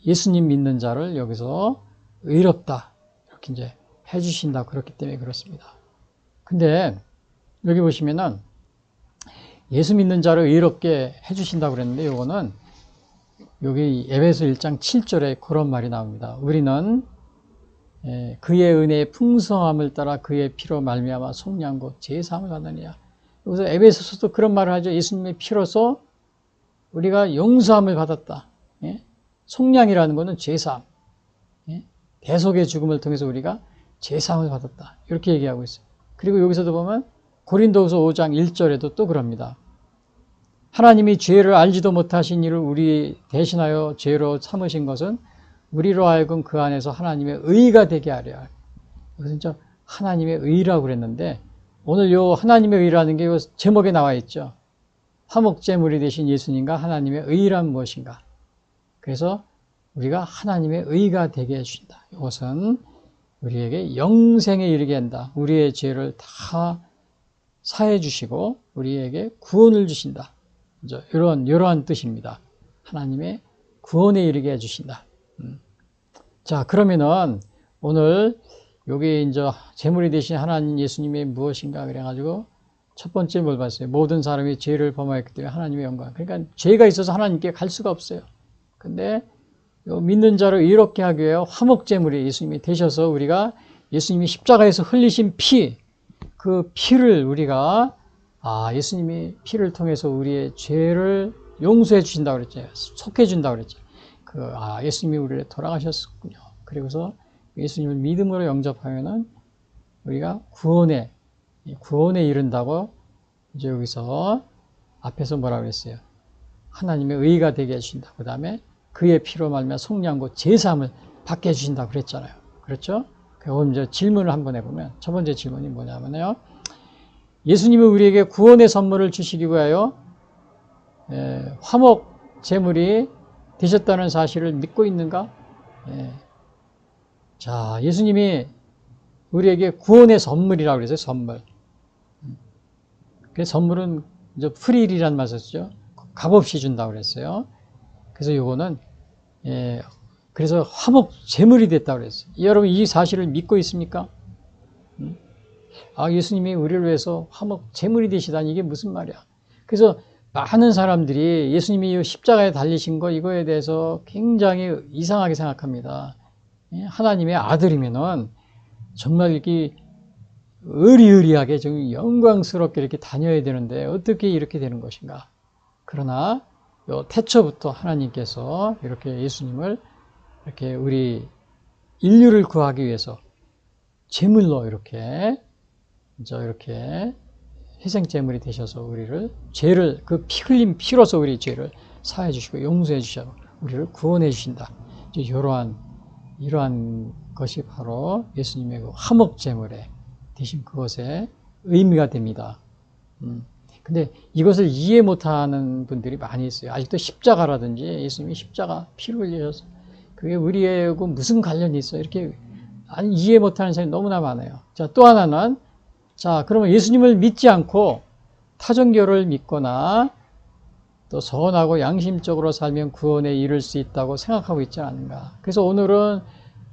예수님 믿는 자를 여기서 의롭다 이렇게 이제 해주신다 그렇기 때문에 그렇습니다. 근데 여기 보시면은 예수 믿는 자를 의롭게 해주신다고 그랬는데 이거는 여기 에베소 1장 7절에 그런 말이 나옵니다. 우리는 그의 은혜의 풍성함을 따라 그의 피로 말미암아 속량고 제사함을 받느니라. 여기서 에베소서도 그런 말을 하죠. 예수님의 피로서 우리가 용서함을 받았다. 속량이라는 것은 제사함. 대속의 죽음을 통해서 우리가 제사함을 받았다. 이렇게 얘기하고 있어요. 그리고 여기서도 보면 고린도후서 5장 1절에도 또 그럽니다. 하나님이 죄를 알지도 못하신 이를 우리 대신하여 죄로 삼으신 것은 우리로 하여금 그 안에서 하나님의 의가 되게 하려. 이것은 저 하나님의 의라고 그랬는데 오늘 요 하나님의 의라는 게 요 제목에 나와 있죠. 화목제물이 되신 예수님과 하나님의 의란 무엇인가. 그래서 우리가 하나님의 의가 되게 해주신다. 이것은 우리에게 영생에 이르게 한다. 우리의 죄를 다 사해 주시고 우리에게 구원을 주신다. 이러한 뜻입니다. 하나님의 구원에 이르게 해주신다. 자, 그러면은 오늘 여기 이제 제물이 되신 하나님 예수님의 무엇인가 그래가지고 첫 번째 뭘 봤어요? 모든 사람이 죄를 범하였기 때문에 하나님의 영광. 그러니까 죄가 있어서 하나님께 갈 수가 없어요. 근데 믿는 자를 의롭게 하기 위해 화목제물이 예수님이 되셔서 우리가 예수님이 십자가에서 흘리신 피, 그 피를 우리가 예수님이 피를 통해서 우리의 죄를 용서해 주신다고 그랬죠. 속해 준다고 그랬죠. 예수님이 우리를 돌아가셨군요. 그리고서 예수님을 믿음으로 영접하면은 우리가 구원에 이른다고 이제 여기서 앞에서 뭐라고 그랬어요? 하나님의 의가 되게 해주신다. 그 다음에 그의 피로 말미암아 속량고 제사함을 받게 해주신다고 그랬잖아요. 그렇죠? 그럼 이제 질문을 한번 해보면 첫 번째 질문이 뭐냐면요. 예수님이 우리에게 구원의 선물을 주시기 위하여 화목 제물이 되셨다는 사실을 믿고 있는가? 자, 예수님이 우리에게 구원의 선물이라고 그랬어요. 선물. 그 선물은 이제 프리일이라는 말 썼죠. 값없이 준다고 그랬어요. 그래서 요거는 그래서 화목 제물이 됐다고 그랬어요. 여러분 이 사실을 믿고 있습니까? 예수님이 우리를 위해서 화목 제물이 되시다니 이게 무슨 말이야? 그래서 많은 사람들이 예수님이 십자가에 달리신 거 이거에 대해서 굉장히 이상하게 생각합니다. 하나님의 아들이면은 정말 이렇게 의리의리하게 좀 영광스럽게 이렇게 다녀야 되는데 어떻게 이렇게 되는 것인가? 그러나 요 태초부터 하나님께서 이렇게 예수님을 이렇게 우리 인류를 구하기 위해서 제물로 이렇게 희생제물이 되셔서 우리를 죄를 그 피 흘린 피로서 우리 죄를 사해 주시고 용서해 주셔서 우리를 구원해 주신다. 이러한 것이 바로 예수님의 그 화목제물에 대신 그것의 의미가 됩니다. 근데 이것을 이해 못하는 분들이 많이 있어요. 아직도 십자가라든지 예수님이 십자가 피를 흘리셔서 그게 우리하고 무슨 관련이 있어? 이렇게 이해 못하는 사람이 너무나 많아요. 자, 또 하나는 그러면 예수님을 믿지 않고 타종교를 믿거나 또 선하고 양심적으로 살면 구원에 이를 수 있다고 생각하고 있지 않은가. 그래서 오늘은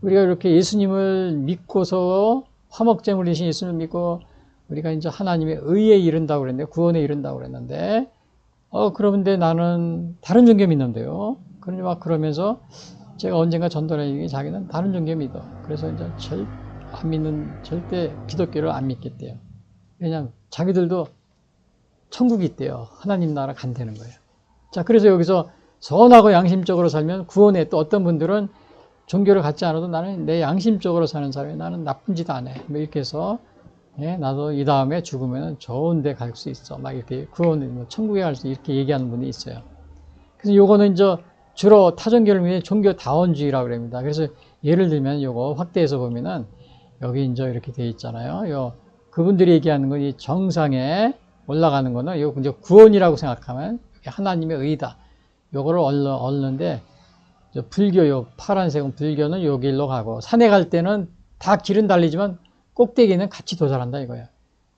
우리가 이렇게 예수님을 믿고서 화목제물 되신 예수님을 믿고 우리가 이제 하나님의 의에 이른다고 그랬는데 구원에 이른다고 그랬는데 그런데 나는 다른 종교 믿는데요. 그러면서 제가 언젠가 전도를 자기는 다른 종교 믿어. 그래서 이제 절대 기독교를 안 믿겠대요. 왜냐하면 자기들도 천국이 있대요. 하나님 나라 간다는 거예요. 자, 그래서 여기서 선하고 양심적으로 살면 구원에 또 어떤 분들은 종교를 갖지 않아도 나는 내 양심적으로 사는 사람이 나는 나쁜 짓 안 해. 이렇게 해서 나도 이 다음에 죽으면 좋은 데 갈 수 있어. 막 이렇게 구원, 천국에 갈 수 이렇게 얘기하는 분이 있어요. 그래서 요거는 이제 주로 타종교를 위해 종교 다원주의라고 그럽니다. 그래서 예를 들면 요거 확대해서 보면은 여기 이제 이렇게 되어 있잖아요. 그분들이 얘기하는 건 이 정상에 올라가는 거는 요 이제 구원이라고 생각하면 하나님의 의다. 요거를 얻는데 불교 파란색은 불교는 요 길로 가고 산에 갈 때는 다 길은 달리지만 꼭대기는 같이 도달한다 이거예요.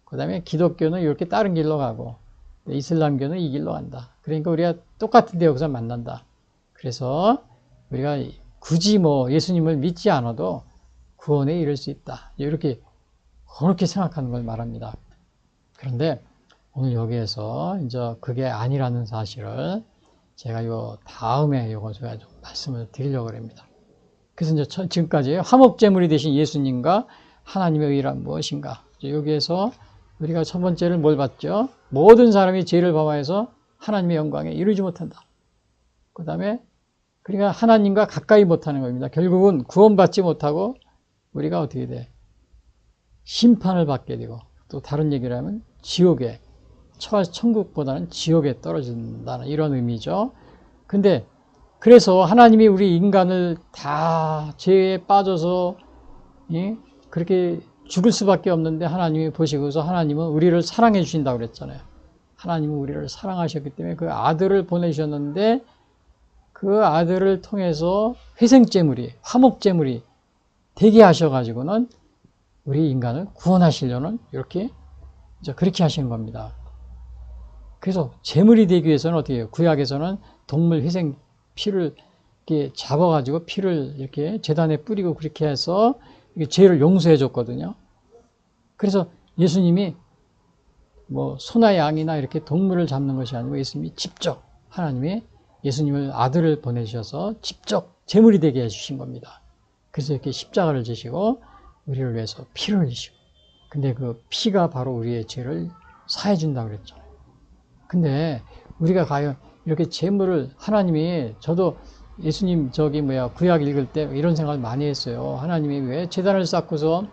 그다음에 기독교는 이렇게 다른 길로 가고 이슬람교는 이 길로 간다. 그러니까 우리가 똑같은데 여기서 만난다. 그래서 우리가 굳이 예수님을 믿지 않아도 구원에 이를 수 있다. 그렇게 생각하는 걸 말합니다. 그런데 오늘 여기에서 이제 그게 아니라는 사실을 제가 다음에 제가 좀 말씀을 드리려고 합니다. 그래서 이제 지금까지 화목제물이 되신 예수님과 하나님의 의란 무엇인가? 여기에서 우리가 첫 번째를 뭘 봤죠? 모든 사람이 죄를 범하여서 하나님의 영광에 이르지 못한다. 그 다음에 그러니까 하나님과 가까이 못하는 겁니다. 결국은 구원받지 못하고 우리가 어떻게 돼? 심판을 받게 되고 또 다른 얘기를 하면 지옥에 천국보다는 지옥에 떨어진다는 이런 의미죠. 근데 그래서 하나님이 우리 인간을 다 죄에 빠져서 그렇게 죽을 수밖에 없는데 하나님이 보시고서 하나님은 우리를 사랑해 주신다고 그랬잖아요. 하나님은 우리를 사랑하셨기 때문에 그 아들을 보내주셨는데 그 아들을 통해서 회생제물이 화목제물이 되게 하셔가지고는 우리 인간을 구원하시려는 그렇게 하시는 겁니다. 그래서 제물이 되기 위해서는 어떻게 해요? 구약에서는 동물 희생 피를 이렇게 잡아가지고 피를 이렇게 제단에 뿌리고 그렇게 해서 죄를 용서해 줬거든요. 그래서 예수님이 소나 양이나 이렇게 동물을 잡는 것이 아니고 예수님이 직접 하나님이 예수님을 아들을 보내셔서 직접 제물이 되게 해주신 겁니다. 그래서 이렇게 십자가를 지시고 우리를 위해서 피를 흘리시고 근데 그 피가 바로 우리의 죄를 사해 준다고 그랬잖아요. 근데 우리가 과연 이렇게 재물을 하나님이, 저도 예수님 구약 읽을 때 이런 생각을 많이 했어요. 하나님이 왜 제단을 쌓고서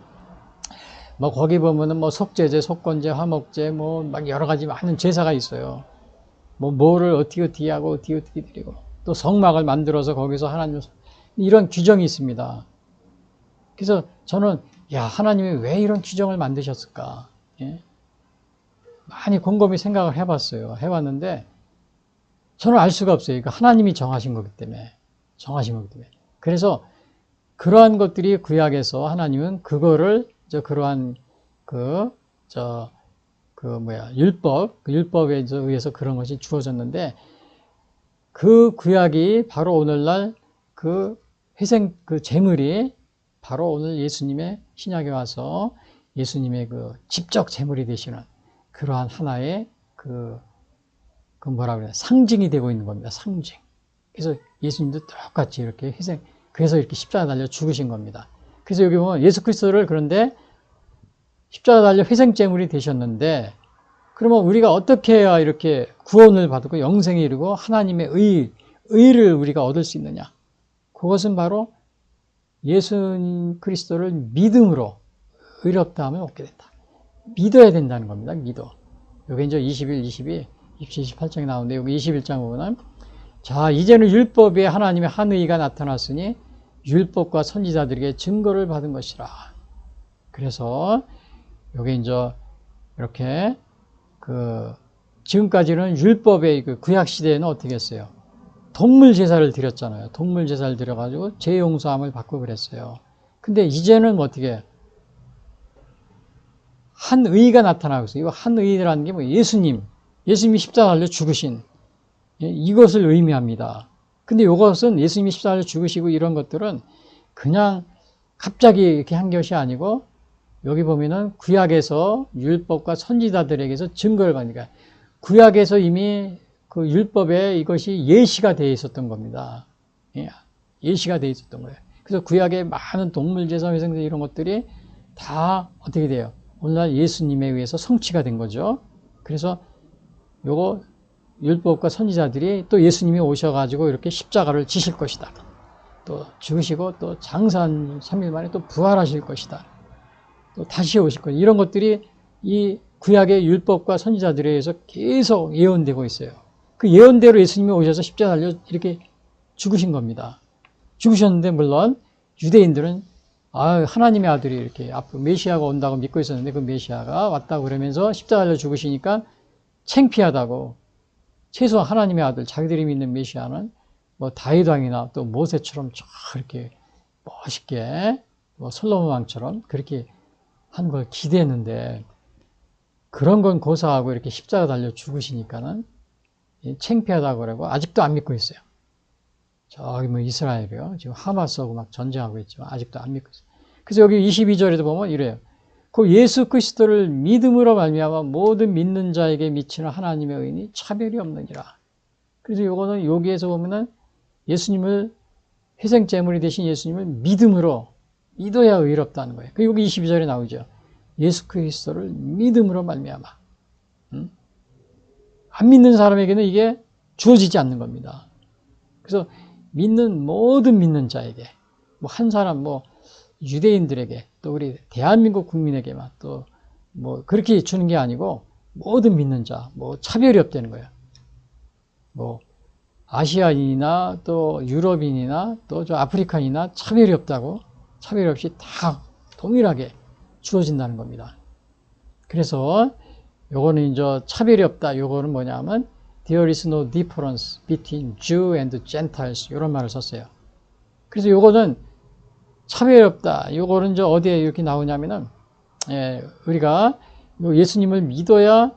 뭐 거기 보면은 뭐 속죄제, 속건제, 화목제 뭐 막 여러 가지 많은 제사가 있어요. 뭐를 어떻게 하고 어떻게 드리고 또 성막을 만들어서 거기서 하나님 이런 규정이 있습니다. 그래서 저는 하나님이 왜 이런 규정을 만드셨을까? 예? 많이 곰곰이 생각을 해봤어요. 해봤는데 저는 알 수가 없어요. 이거 하나님이 정하신 거기 때문에. 그래서 그러한 것들이 구약에서 하나님은 그거를 그러한 율법에 의해서 그런 것이 주어졌는데 그 구약이 바로 오늘날 그 회생 제물이 바로 오늘 예수님의 신약에 와서 예수님의 그 직접 제물이 되시는 그러한 하나의 상징이 되고 있는 겁니다. 상징. 그래서 예수님도 똑같이 이렇게 그래서 이렇게 십자가 달려 죽으신 겁니다. 그래서 여기 보면 예수 그리스도를 그런데 십자가 달려 회생제물이 되셨는데 그러면 우리가 어떻게 해야 이렇게 구원을 받고 영생에 이르고 하나님의 의를 우리가 얻을 수 있느냐? 그것은 바로 예수 그리스도를 믿음으로 의롭다 하면 얻게 된다. 믿어야 된다는 겁니다. 믿어. 여기 이제 21, 22, 27, 28장에 나오는데 여기 21장 보면 자, 이제는 율법에 하나님의 한 의가 나타났으니 율법과 선지자들에게 증거를 받은 것이라. 그래서 여기 이제 이렇게 지금까지는 율법의 구약 시대에는 어떻게 했어요? 동물 제사를 드렸잖아요. 동물 제사를 드려가지고 죄 용서함을 받고 그랬어요. 근데 이제는 어떻게 한 의가 나타나고 있어요. 이 한 의라는 게 예수님이 십자가 달려 죽으신 이것을 의미합니다. 근데 이것은 예수님이 십자가 달려 죽으시고 이런 것들은 그냥 갑자기 이렇게 한 것이 아니고 여기 보면은 구약에서 율법과 선지자들에게서 증거를 받으니까 구약에서 이미 그 율법에 이것이 예시가 되어 있었던 겁니다. 예시가 되어 있었던 거예요. 그래서 구약의 많은 동물 제사, 회생제 이런 것들이 다 어떻게 돼요? 오늘날 예수님에 의해서 성취가 된 거죠. 그래서 요거 율법과 선지자들이 또 예수님이 오셔가지고 이렇게 십자가를 지실 것이다. 또 죽으시고 또 장사한 3일 만에 또 부활하실 것이다. 또 다시 오실 것이다. 이런 것들이 이 구약의 율법과 선지자들에 의해서 계속 예언되고 있어요. 그 예언대로 예수님이 오셔서 십자가 달려 이렇게 죽으신 겁니다. 죽으셨는데 물론 유대인들은 하나님의 아들이 이렇게 앞으로 메시아가 온다고 믿고 있었는데 그 메시아가 왔다고 그러면서 십자가 달려 죽으시니까 창피하다고 최소한 하나님의 아들 자기들이 믿는 메시아는 뭐 다윗 왕이나 또 모세처럼 저렇게 멋있게 솔로몬 왕처럼 그렇게 한 걸 기대했는데 그런 건 고사하고 이렇게 십자가 달려 죽으시니까는 창피하다고 그러고 아직도 안 믿고 있어요. 저기 이스라엘이요. 지금 하마스하고 막 전쟁하고 있지만 아직도 안 믿고 있어요. 그래서 여기 22절에도 보면 이래요. 그 예수 그리스도를 믿음으로 말미암아 모든 믿는 자에게 미치는 하나님의 의인이 차별이 없느니라. 그래서 요거는 여기에서 보면은 예수님을 희생제물이 되신 예수님을 믿어야 의롭다는 거예요. 그 여기 22절에 나오죠. 예수 그리스도를 믿음으로 말미암아. 안 믿는 사람에게는 이게 주어지지 않는 겁니다. 그래서 모든 믿는 자에게 한 사람 유대인들에게 또 우리 대한민국 국민에게만 또 그렇게 주는 게 아니고 모든 믿는 자 차별이 없다는 거예요. 아시아인이나 또 유럽인이나 또 아프리카인이나 차별이 없다고 차별 없이 다 동일하게 주어진다는 겁니다. 그래서 요거는 이제 차별이 없다. 요거는 뭐냐면 there is no difference between Jew and Gentiles 이런 말을 썼어요. 그래서 요거는 차별이 없다. 요거는 이제 어디에 이렇게 나오냐면은 우리가 예수님을 믿어야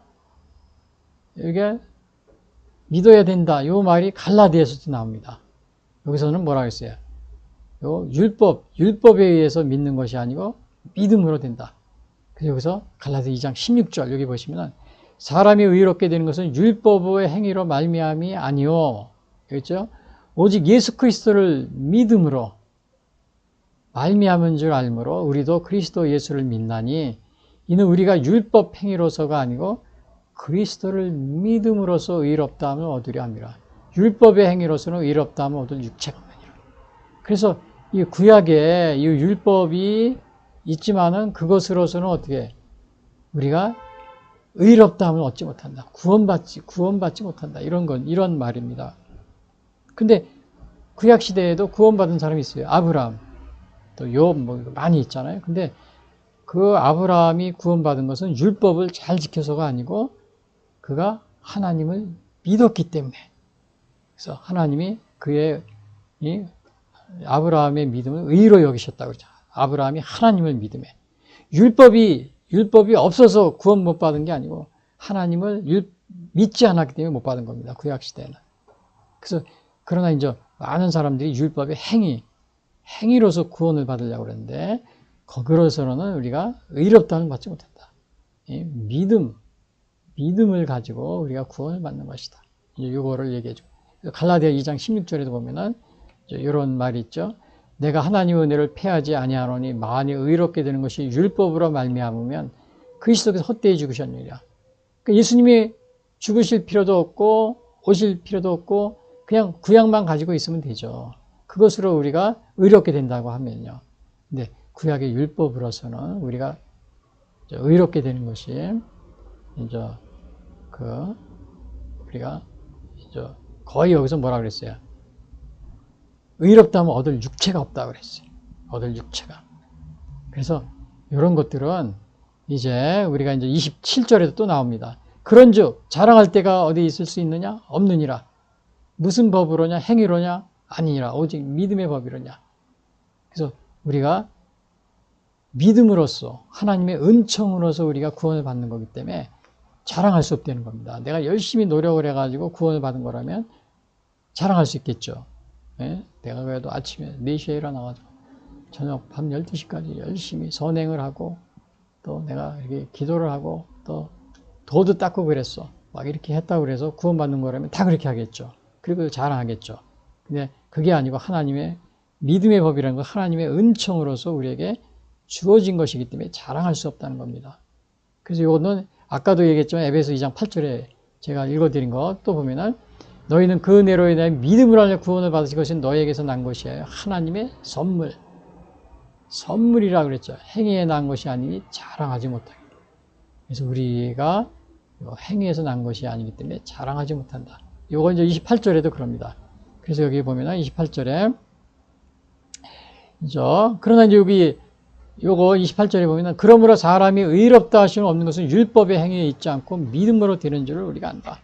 된다. 요 말이 갈라디아서도 나옵니다. 여기서는 뭐라고 했어요? 요 율법에 의해서 믿는 것이 아니고 믿음으로 된다. 그래서 여기서 갈라디아 2장 16절 여기 보시면은 사람이 의롭게 되는 것은 율법의 행위로 말미암이 아니요. 그렇죠? 오직 예수 그리스도를 믿음으로 말미암은 줄 알므로 우리도 그리스도 예수를 믿나니 이는 우리가 율법 행위로서가 아니고 그리스도를 믿음으로써 의롭다함을 얻으려 함이라. 율법의 행위로서는 의롭다 하면 얻을 육체가 없느니라. 그래서 이 구약에 이 율법이 있지만은 그것으로서는 어떻게 우리가 의롭다 하면 얻지 못한다. 구원받지 못한다. 이런 말입니다. 근데 구약 시대에도 구원받은 사람이 있어요. 아브라함, 또 욥 뭐 많이 있잖아요. 근데 그 아브라함이 구원받은 것은 율법을 잘 지켜서가 아니고 그가 하나님을 믿었기 때문에. 그래서 하나님이 그의 이 아브라함의 믿음을 의로 여기셨다고 그러죠. 아브라함이 하나님을 믿음에. 율법이 없어서 구원 못 받은 게 아니고 하나님을 믿지 않았기 때문에 못 받은 겁니다. 구약 시대에는. 그래서 그러나 이제 많은 사람들이 율법의 행위로서 구원을 받으려고 그러는데 거기로서는 우리가 의롭다는 받지 못한다. 믿음을 가지고 우리가 구원을 받는 것이다. 이거를 얘기해 줘. 갈라디아 2장 16절에도 보면은 이런 말이 있죠. 내가 하나님의 은혜를 패하지 아니하노니 만일 의롭게 되는 것이 율법으로 말미암으면 그리스도께서 헛되이 죽으셨느니라. 그러니까 예수님이 죽으실 필요도 없고 오실 필요도 없고 그냥 구약만 가지고 있으면 되죠. 그것으로 우리가 의롭게 된다고 하면요. 근데 구약의 율법으로서는 우리가 의롭게 되는 것이 이제 우리가 이제 거의 여기서 뭐라 그랬어요? 의롭다면 얻을 육체가 없다고 그랬어요. 얻을 육체가. 그래서 이런 것들은 이제 우리가 이제 27절에도 또 나옵니다. 그런즉 자랑할 때가 어디 있을 수 있느냐? 없느니라. 무슨 법으로냐? 행위로냐? 아니니라. 오직 믿음의 법이로냐. 그래서 우리가 믿음으로써 하나님의 은총으로서 우리가 구원을 받는 거기 때문에 자랑할 수 없다는 겁니다. 내가 열심히 노력을 해가지고 구원을 받은 거라면 자랑할 수 있겠죠. 예? 내가 그래도 아침에 4시에 일어나가지고 저녁 밤 12시까지 열심히 선행을 하고 또 내가 이렇게 기도를 하고 또 도도 닦고 그랬어. 막 이렇게 했다고 그래서 구원받는 거라면 다 그렇게 하겠죠. 그리고 자랑하겠죠. 근데 그게 아니고 하나님의 믿음의 법이라는 건 하나님의 은총으로서 우리에게 주어진 것이기 때문에 자랑할 수 없다는 겁니다. 그래서 이거는 아까도 얘기했지만 에베소 2장 8절에 제가 읽어드린 것 또 보면은 너희는 그 은혜로 인하여 믿음으로 하여 구원을 받으신 것은 너희에게서 난 것이에요. 하나님의 선물이라 그랬죠. 행위에 난 것이 아니니 자랑하지 못하게. 그래서 우리가 행위에서 난 것이 아니기 때문에 자랑하지 못한다. 이거 이제 28절에도 그럽니다. 그래서 여기 보면은 28절에 그러나 이제 여기 요거 28절에 보면은 그러므로 사람이 의롭다 하시는 없는 것은 율법의 행위에 있지 않고 믿음으로 되는 줄을 우리가 안다.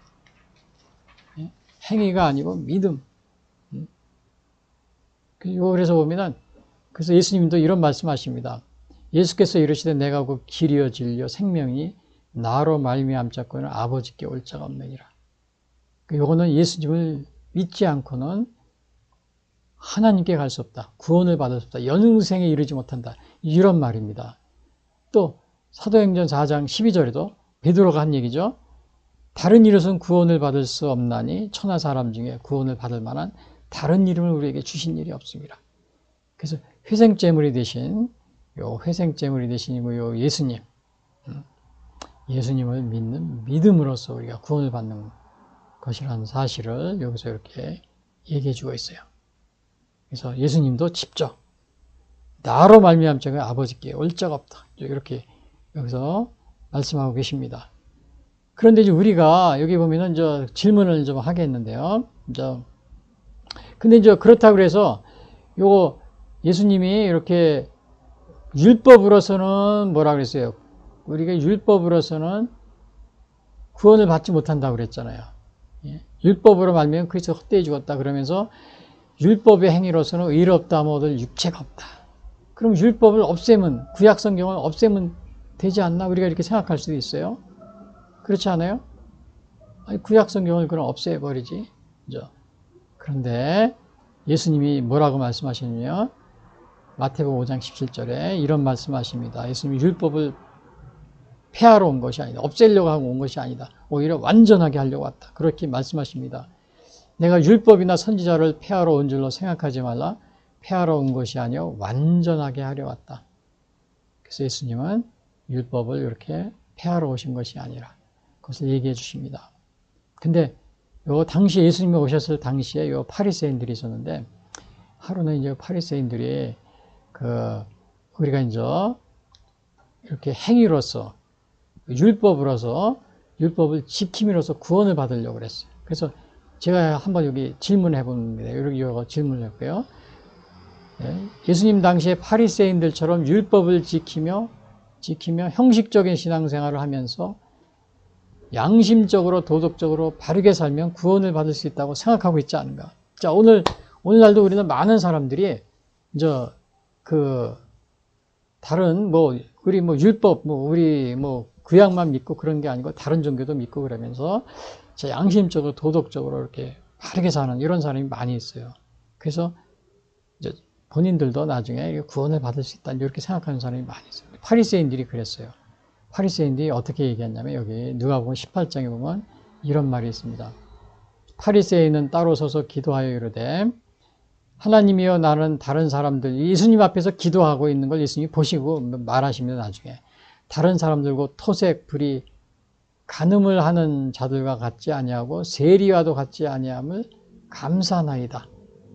행위가 아니고 믿음. 그래서 보면은 그래서 예수님도 이런 말씀하십니다. 예수께서 이르시되 내가 그 길이요 진리요 생명이 나로 말미암자고는 아버지께 올 자가 없느니라. 요거는 예수님을 믿지 않고는 하나님께 갈 수 없다. 구원을 받을 수 없다. 영생에 이르지 못한다. 이런 말입니다. 또 사도행전 4장 12절에도 베드로가 한 얘기죠. 다른 이로서는 구원을 받을 수 없나니 천하 사람 중에 구원을 받을 만한 다른 이름을 우리에게 주신 일이 없습니다. 그래서 회생제물이 되신 요 예수님, 예수님을 믿는 믿음으로써 우리가 구원을 받는 것이라는 사실을 여기서 이렇게 얘기해 주고 있어요. 그래서 예수님도 직접 나로 말미암자가 아버지께 올 자가 없다. 이렇게 여기서 말씀하고 계십니다. 그런데 이제 우리가 여기 보면은 질문을 좀 하겠는데요. 근데 이제 그렇다고 해서 요거 예수님이 이렇게 율법으로서는 뭐라 그랬어요? 우리가 율법으로서는 구원을 받지 못한다고 그랬잖아요. 율법으로 말미암아 그리스도 헛되이 죽었다 그러면서 율법의 행위로서는 의롭다 얻을 육체가 없다. 그럼 율법을 없애면 구약 성경을 없애면 되지 않나? 우리가 이렇게 생각할 수도 있어요. 그렇지 않아요? 아니, 구약 성경을 그럼 없애버리지. 그런데 예수님이 뭐라고 말씀하시느냐? 마태복음 5장 17절에 이런 말씀하십니다. 예수님이 율법을 폐하러 온 것이 아니다. 없애려고 하고 온 것이 아니다. 오히려 완전하게 하려고 왔다. 그렇게 말씀하십니다. 내가 율법이나 선지자를 폐하러 온 줄로 생각하지 말라. 폐하러 온 것이 아니요 완전하게 하려 왔다. 그래서 예수님은 율법을 이렇게 폐하러 오신 것이 아니라 그것을 얘기해 주십니다. 근데 요 당시 예수님이 오셨을 당시에 요 바리새인들이 있었는데, 하루는 이제 바리새인들이 우리가 이제 이렇게 행위로서, 율법으로서, 율법을 지킴으로써 구원을 받으려고 그랬어요. 그래서 제가 한번 여기 질문해 봅니다. 여기 질문을 했고요. 예수님 당시에 바리새인들처럼 율법을 지키며 형식적인 신앙생활을 하면서 양심적으로 도덕적으로 바르게 살면 구원을 받을 수 있다고 생각하고 있지 않은가? 자, 오늘날도 우리는 많은 사람들이 이제 다른 우리 율법 우리 구약만 믿고 그런 게 아니고 다른 종교도 믿고 그러면서 양심적으로 도덕적으로 이렇게 바르게 사는 이런 사람이 많이 있어요. 그래서 이제 본인들도 나중에 구원을 받을 수 있다 이렇게 생각하는 사람이 많이 있어요. 바리새인들이 그랬어요. 바리새인들이 어떻게 얘기했냐면 여기 누가복음 18장에 보면 이런 말이 있습니다. 바리새인은 따로 서서 기도하여 이르되 하나님이여 나는 다른 사람들, 예수님 앞에서 기도하고 있는 걸 예수님이 보시고 말하십니다. 나중에 다른 사람들과 토색, 불의, 간음을 하는 자들과 같지 아니하고 세리와도 같지 아니함을 감사하나이다.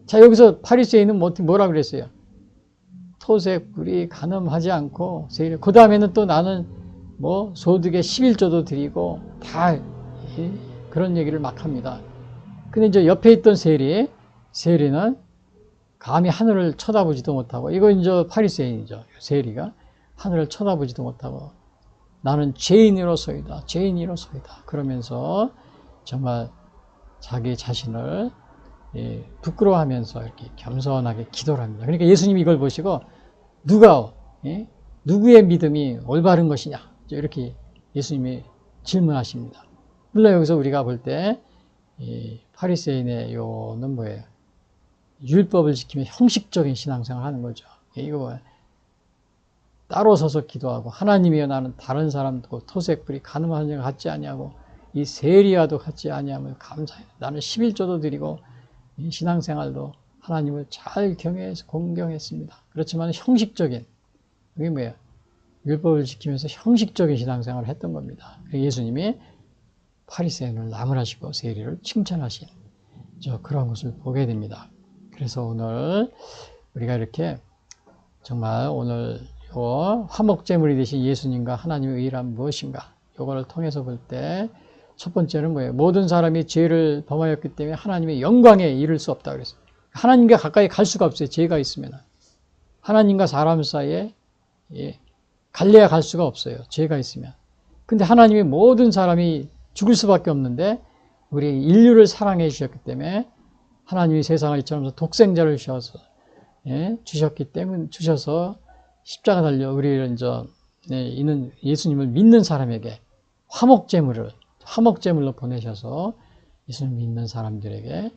자, 여기서 바리새인은 뭐라 그랬어요? 토색, 불의, 간음하지 않고 세리. 그 다음에는 또 나는 소득의 11조도 드리고 다 그런 얘기를 막 합니다. 근데 이제 옆에 있던 세리는 감히 하늘을 쳐다보지도 못하고, 이거 이제 바리새인이죠. 세리가 하늘을 쳐다보지도 못하고 나는 죄인으로서이다. 그러면서 정말 자기 자신을 부끄러워하면서 이렇게 겸손하게 기도를 합니다. 그러니까 예수님이 이걸 보시고 누구의 믿음이 올바른 것이냐 이렇게 예수님이 질문하십니다. 물론 여기서 우리가 볼 때 바리새인의 요는 뭐예요? 율법을 지키며 형식적인 신앙생활을 하는 거죠. 이거 뭐예요? 따로 서서 기도하고 하나님이여 나는 다른 사람도 토색, 불의, 간음하는 자가 같지 아니하고 이 세리와도 같지 아니함을 감사해. 나는 11조도 드리고 이 신앙생활도 하나님을 잘 경외해서 공경했습니다. 그렇지만 형식적인, 그게 뭐예요? 율법을 지키면서 형식적인 신앙생활을 했던 겁니다. 예수님이 바리새인을 나무라시고 세리를 칭찬하신 그런 것을 보게 됩니다. 그래서 오늘 우리가 이렇게 정말 오늘 화목제물이 되신 예수님과 하나님의 의란 무엇인가 이거를 통해서 볼 때 첫 번째는 뭐예요? 모든 사람이 죄를 범하였기 때문에 하나님의 영광에 이를 수 없다 그랬어요. 하나님과 가까이 갈 수가 없어요. 죄가 있으면. 하나님과 사람 사이에 갈래야 갈 수가 없어요. 죄가 있으면. 근데 하나님이 모든 사람이 죽을 수밖에 없는데 우리 인류를 사랑해 주셨기 때문에 하나님이 세상을 이처럼 독생자를 주셔서 십자가 달려 우리를 있는 예수님을 믿는 사람에게 화목제물로 보내셔서 예수님 믿는 사람들에게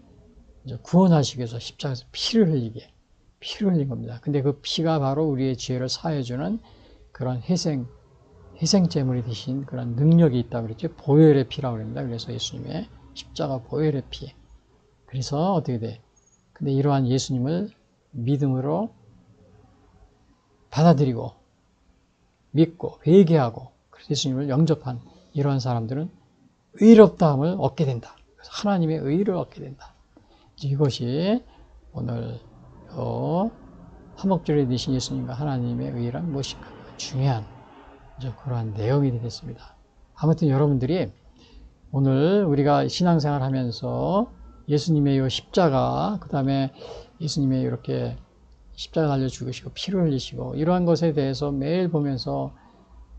구원하시기 위해서 십자가에서 피를 흘린 겁니다. 근데 그 피가 바로 우리의 죄를 사해주는 그런 희생제물이 되신 그런 능력이 있다고 그랬죠. 보혈의 피라고 그럽니다. 그래서 예수님의 십자가 보혈의 피. 그래서 어떻게 돼? 근데 이러한 예수님을 믿음으로 받아들이고 믿고 회개하고 그래서 예수님을 영접한 이러한 사람들은 의롭다함을 얻게 된다. 그래서 하나님의 의를 얻게 된다. 이것이 오늘 화목제물이 되신 예수님과 하나님의 의란 무엇인가 중요한 그러한 내용이 되겠습니다. 아무튼 여러분들이 오늘 우리가 신앙생활 하면서 예수님의 이 십자가, 그 다음에 예수님의 이렇게 십자가 달려 죽으시고 피를 흘리시고 이러한 것에 대해서 매일 보면서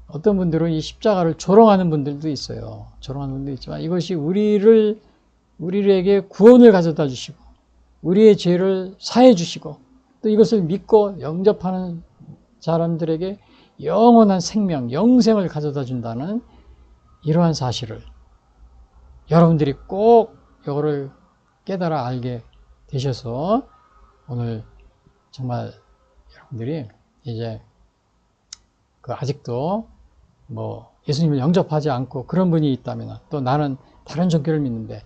어떤 분들은 이 십자가를 조롱하는 분들도 있어요. 조롱하는 분도 있지만 이것이 우리에게 구원을 가져다 주시고 우리의 죄를 사해 주시고 또 이것을 믿고 영접하는 사람들에게 영원한 생명, 영생을 가져다 준다는 이러한 사실을 여러분들이 꼭 이거를 깨달아 알게 되셔서 오늘 정말 여러분들이 이제 아직도 예수님을 영접하지 않고 그런 분이 있다면 또 나는 다른 종교를 믿는데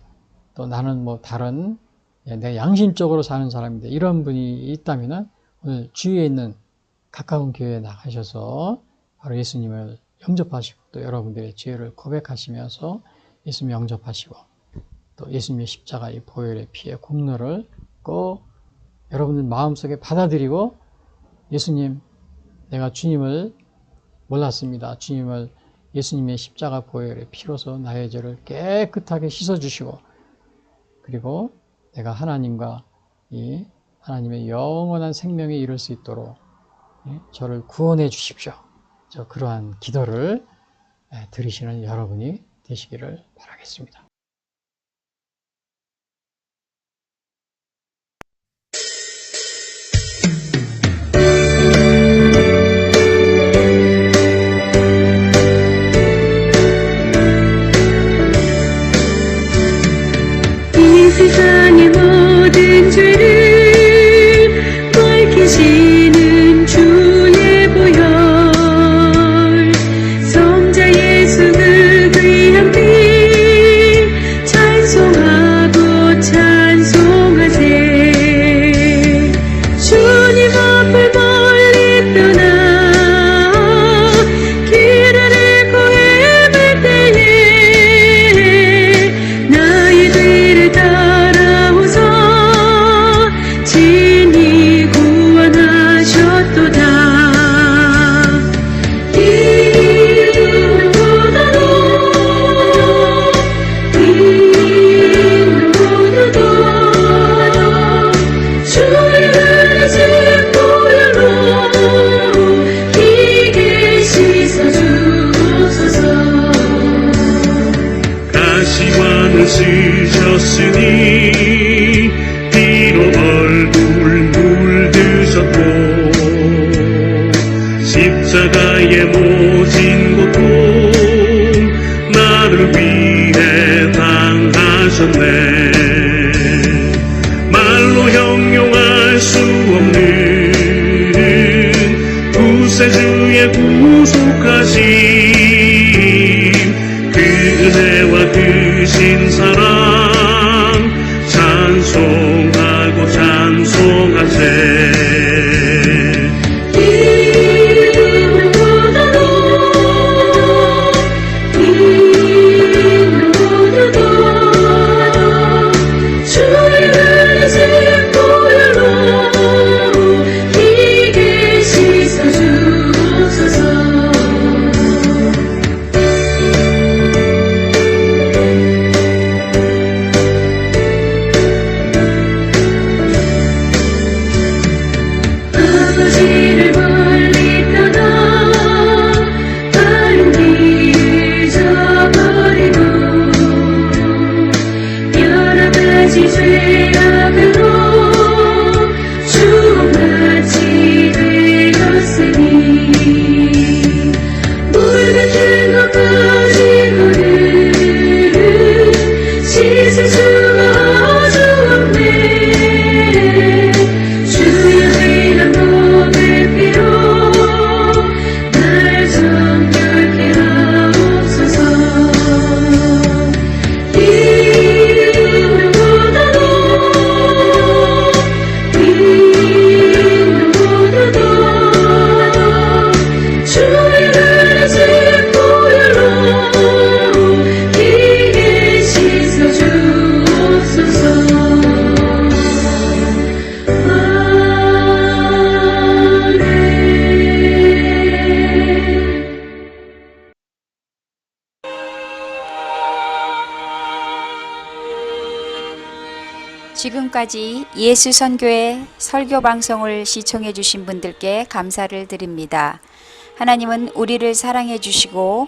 또 나는 다른 내 양심적으로 사는 사람인데 이런 분이 있다면 오늘 주위에 있는 가까운 교회에 나가셔서 바로 예수님을 영접하시고 또 여러분들의 죄를 고백하시면서 예수님 영접하시고 또 예수님의 십자가의 보혈의 피의 공로를 꼭 여러분들 마음속에 받아들이고 예수님, 내가 주님을 몰랐습니다. 주님을 예수님의 십자가 보혈의 피로서 나의 죄를 깨끗하게 씻어주시고 그리고 내가 하나님과 이 하나님의 영원한 생명에 이를 수 있도록 저를 구원해 주십시오. 그러한 기도를 드리시는 여러분이 되시기를 바라겠습니다. 이 세상의 모든 죄를 밝히시는 주의 보혈 성자 예수 그 귀한 피 찬송하고 찬송하세 주님 앞을 멀리 떠나 길을 잃고 헤맬 때에 나의 뒤를 따라오서 친히 구원하셨도다 있는 곳으로 있는 곳으로 주의 흘리신 보혈로 이게 씻어주옵소서 가시관을 쓰셨으니 피로 얼굴 물드셨고 십자가에 모진 고통 나를 위해 당하셨네 말로 형용할 수 없는 구세주의 구속하심 그 은혜와 그 신사랑 찬송하고 찬송하세 있는 곳으로 있는 곳으로 주의 흘리신 보혈로 이게 씻어주옵소서 아버지를 멀리 떠나 다른 길을 저버리고 여러 가지 죄악으로 주옥같이 되었으니 물 같은 것 가지고는 씻을 수가 주없네 주의 귀한 몸의 피로 날 정결케 하옵소서 있는 곳으로 있는 곳으로 주의 흘리신 보혈로 이게 씻어주옵소서 지금까지 예수선교회 설교 방송을 시청해 주신 분들께 감사를 드립니다. 하나님은 우리를 사랑해 주시고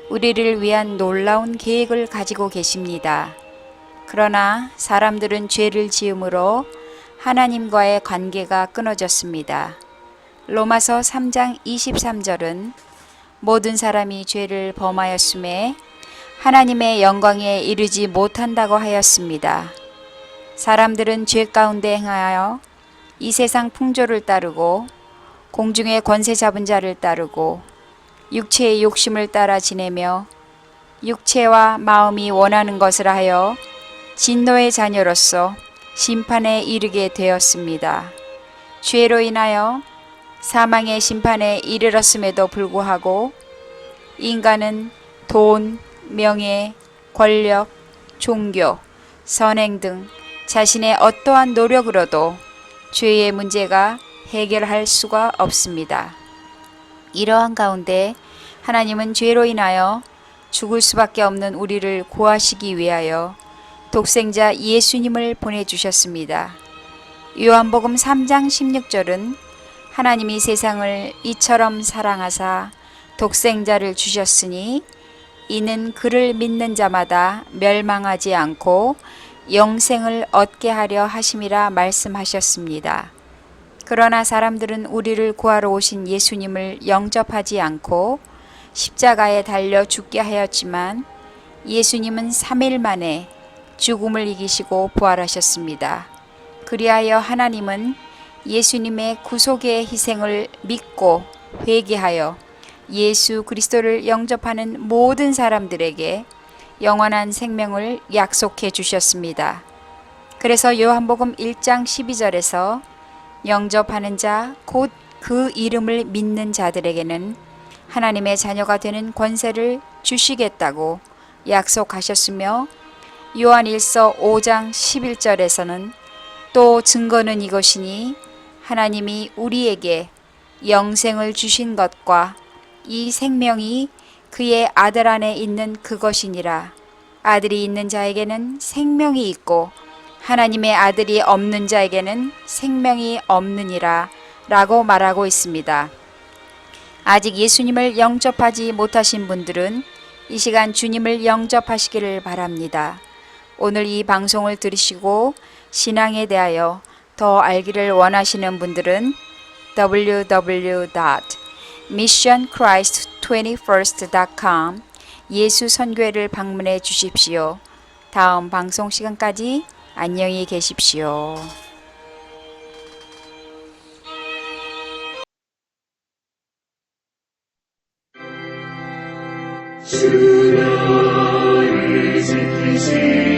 우리를 위한 놀라운 계획을 가지고 계십니다. 그러나 사람들은 죄를 지음으로 하나님과의 관계가 끊어졌습니다. 로마서 3장 23절은 모든 사람이 죄를 범하였음에 하나님의 영광에 이르지 못한다고 하였습니다. 사람들은 죄 가운데 행하여 이 세상 풍조를 따르고 공중의 권세 잡은 자를 따르고 육체의 욕심을 따라 지내며 육체와 마음이 원하는 것을 하여 진노의 자녀로서 심판에 이르게 되었습니다. 죄로 인하여 사망의 심판에 이르렀음에도 불구하고 인간은 돈, 명예, 권력, 종교, 선행 등 자신의 어떠한 노력으로도 죄의 문제가 해결할 수가 없습니다. 이러한 가운데 하나님은 죄로 인하여 죽을 수밖에 없는 우리를 구하시기 위하여 독생자 예수님을 보내주셨습니다. 요한복음 3장 16절은 하나님이 세상을 이처럼 사랑하사 독생자를 주셨으니 이는 그를 믿는 자마다 멸망하지 않고 영생을 얻게 하려 하심이라 말씀하셨습니다. 그러나 사람들은 우리를 구하러 오신 예수님을 영접하지 않고 십자가에 달려 죽게 하였지만 예수님은 3일 만에 죽음을 이기시고 부활하셨습니다. 그리하여 하나님은 예수님의 구속의 희생을 믿고 회개하여 예수 그리스도를 영접하는 모든 사람들에게 영원한 생명을 약속해 주셨습니다. 그래서 요한복음 1장 12절에서 영접하는 자 곧 그 이름을 믿는 자들에게는 하나님의 자녀가 되는 권세를 주시겠다고 약속하셨으며 요한일서 5장 11절에서는 또 증거는 이것이니 하나님이 우리에게 영생을 주신 것과 이 생명이 그의 아들 안에 있는 그것이니라. 아들이 있는 자에게는 생명이 있고 하나님의 아들이 없는 자에게는 생명이 없느니라 라고 말하고 있습니다. 아직 예수님을 영접하지 못하신 분들은 이 시간 주님을 영접하시기를 바랍니다. 오늘 이 방송을 들으시고 신앙에 대하여 더 알기를 원하시는 분들은 www.missionchrist21st.com 예수선교회를 방문해 주십시오. 다음 방송 시간까지 안녕히 계십시오. 주 나를 지키시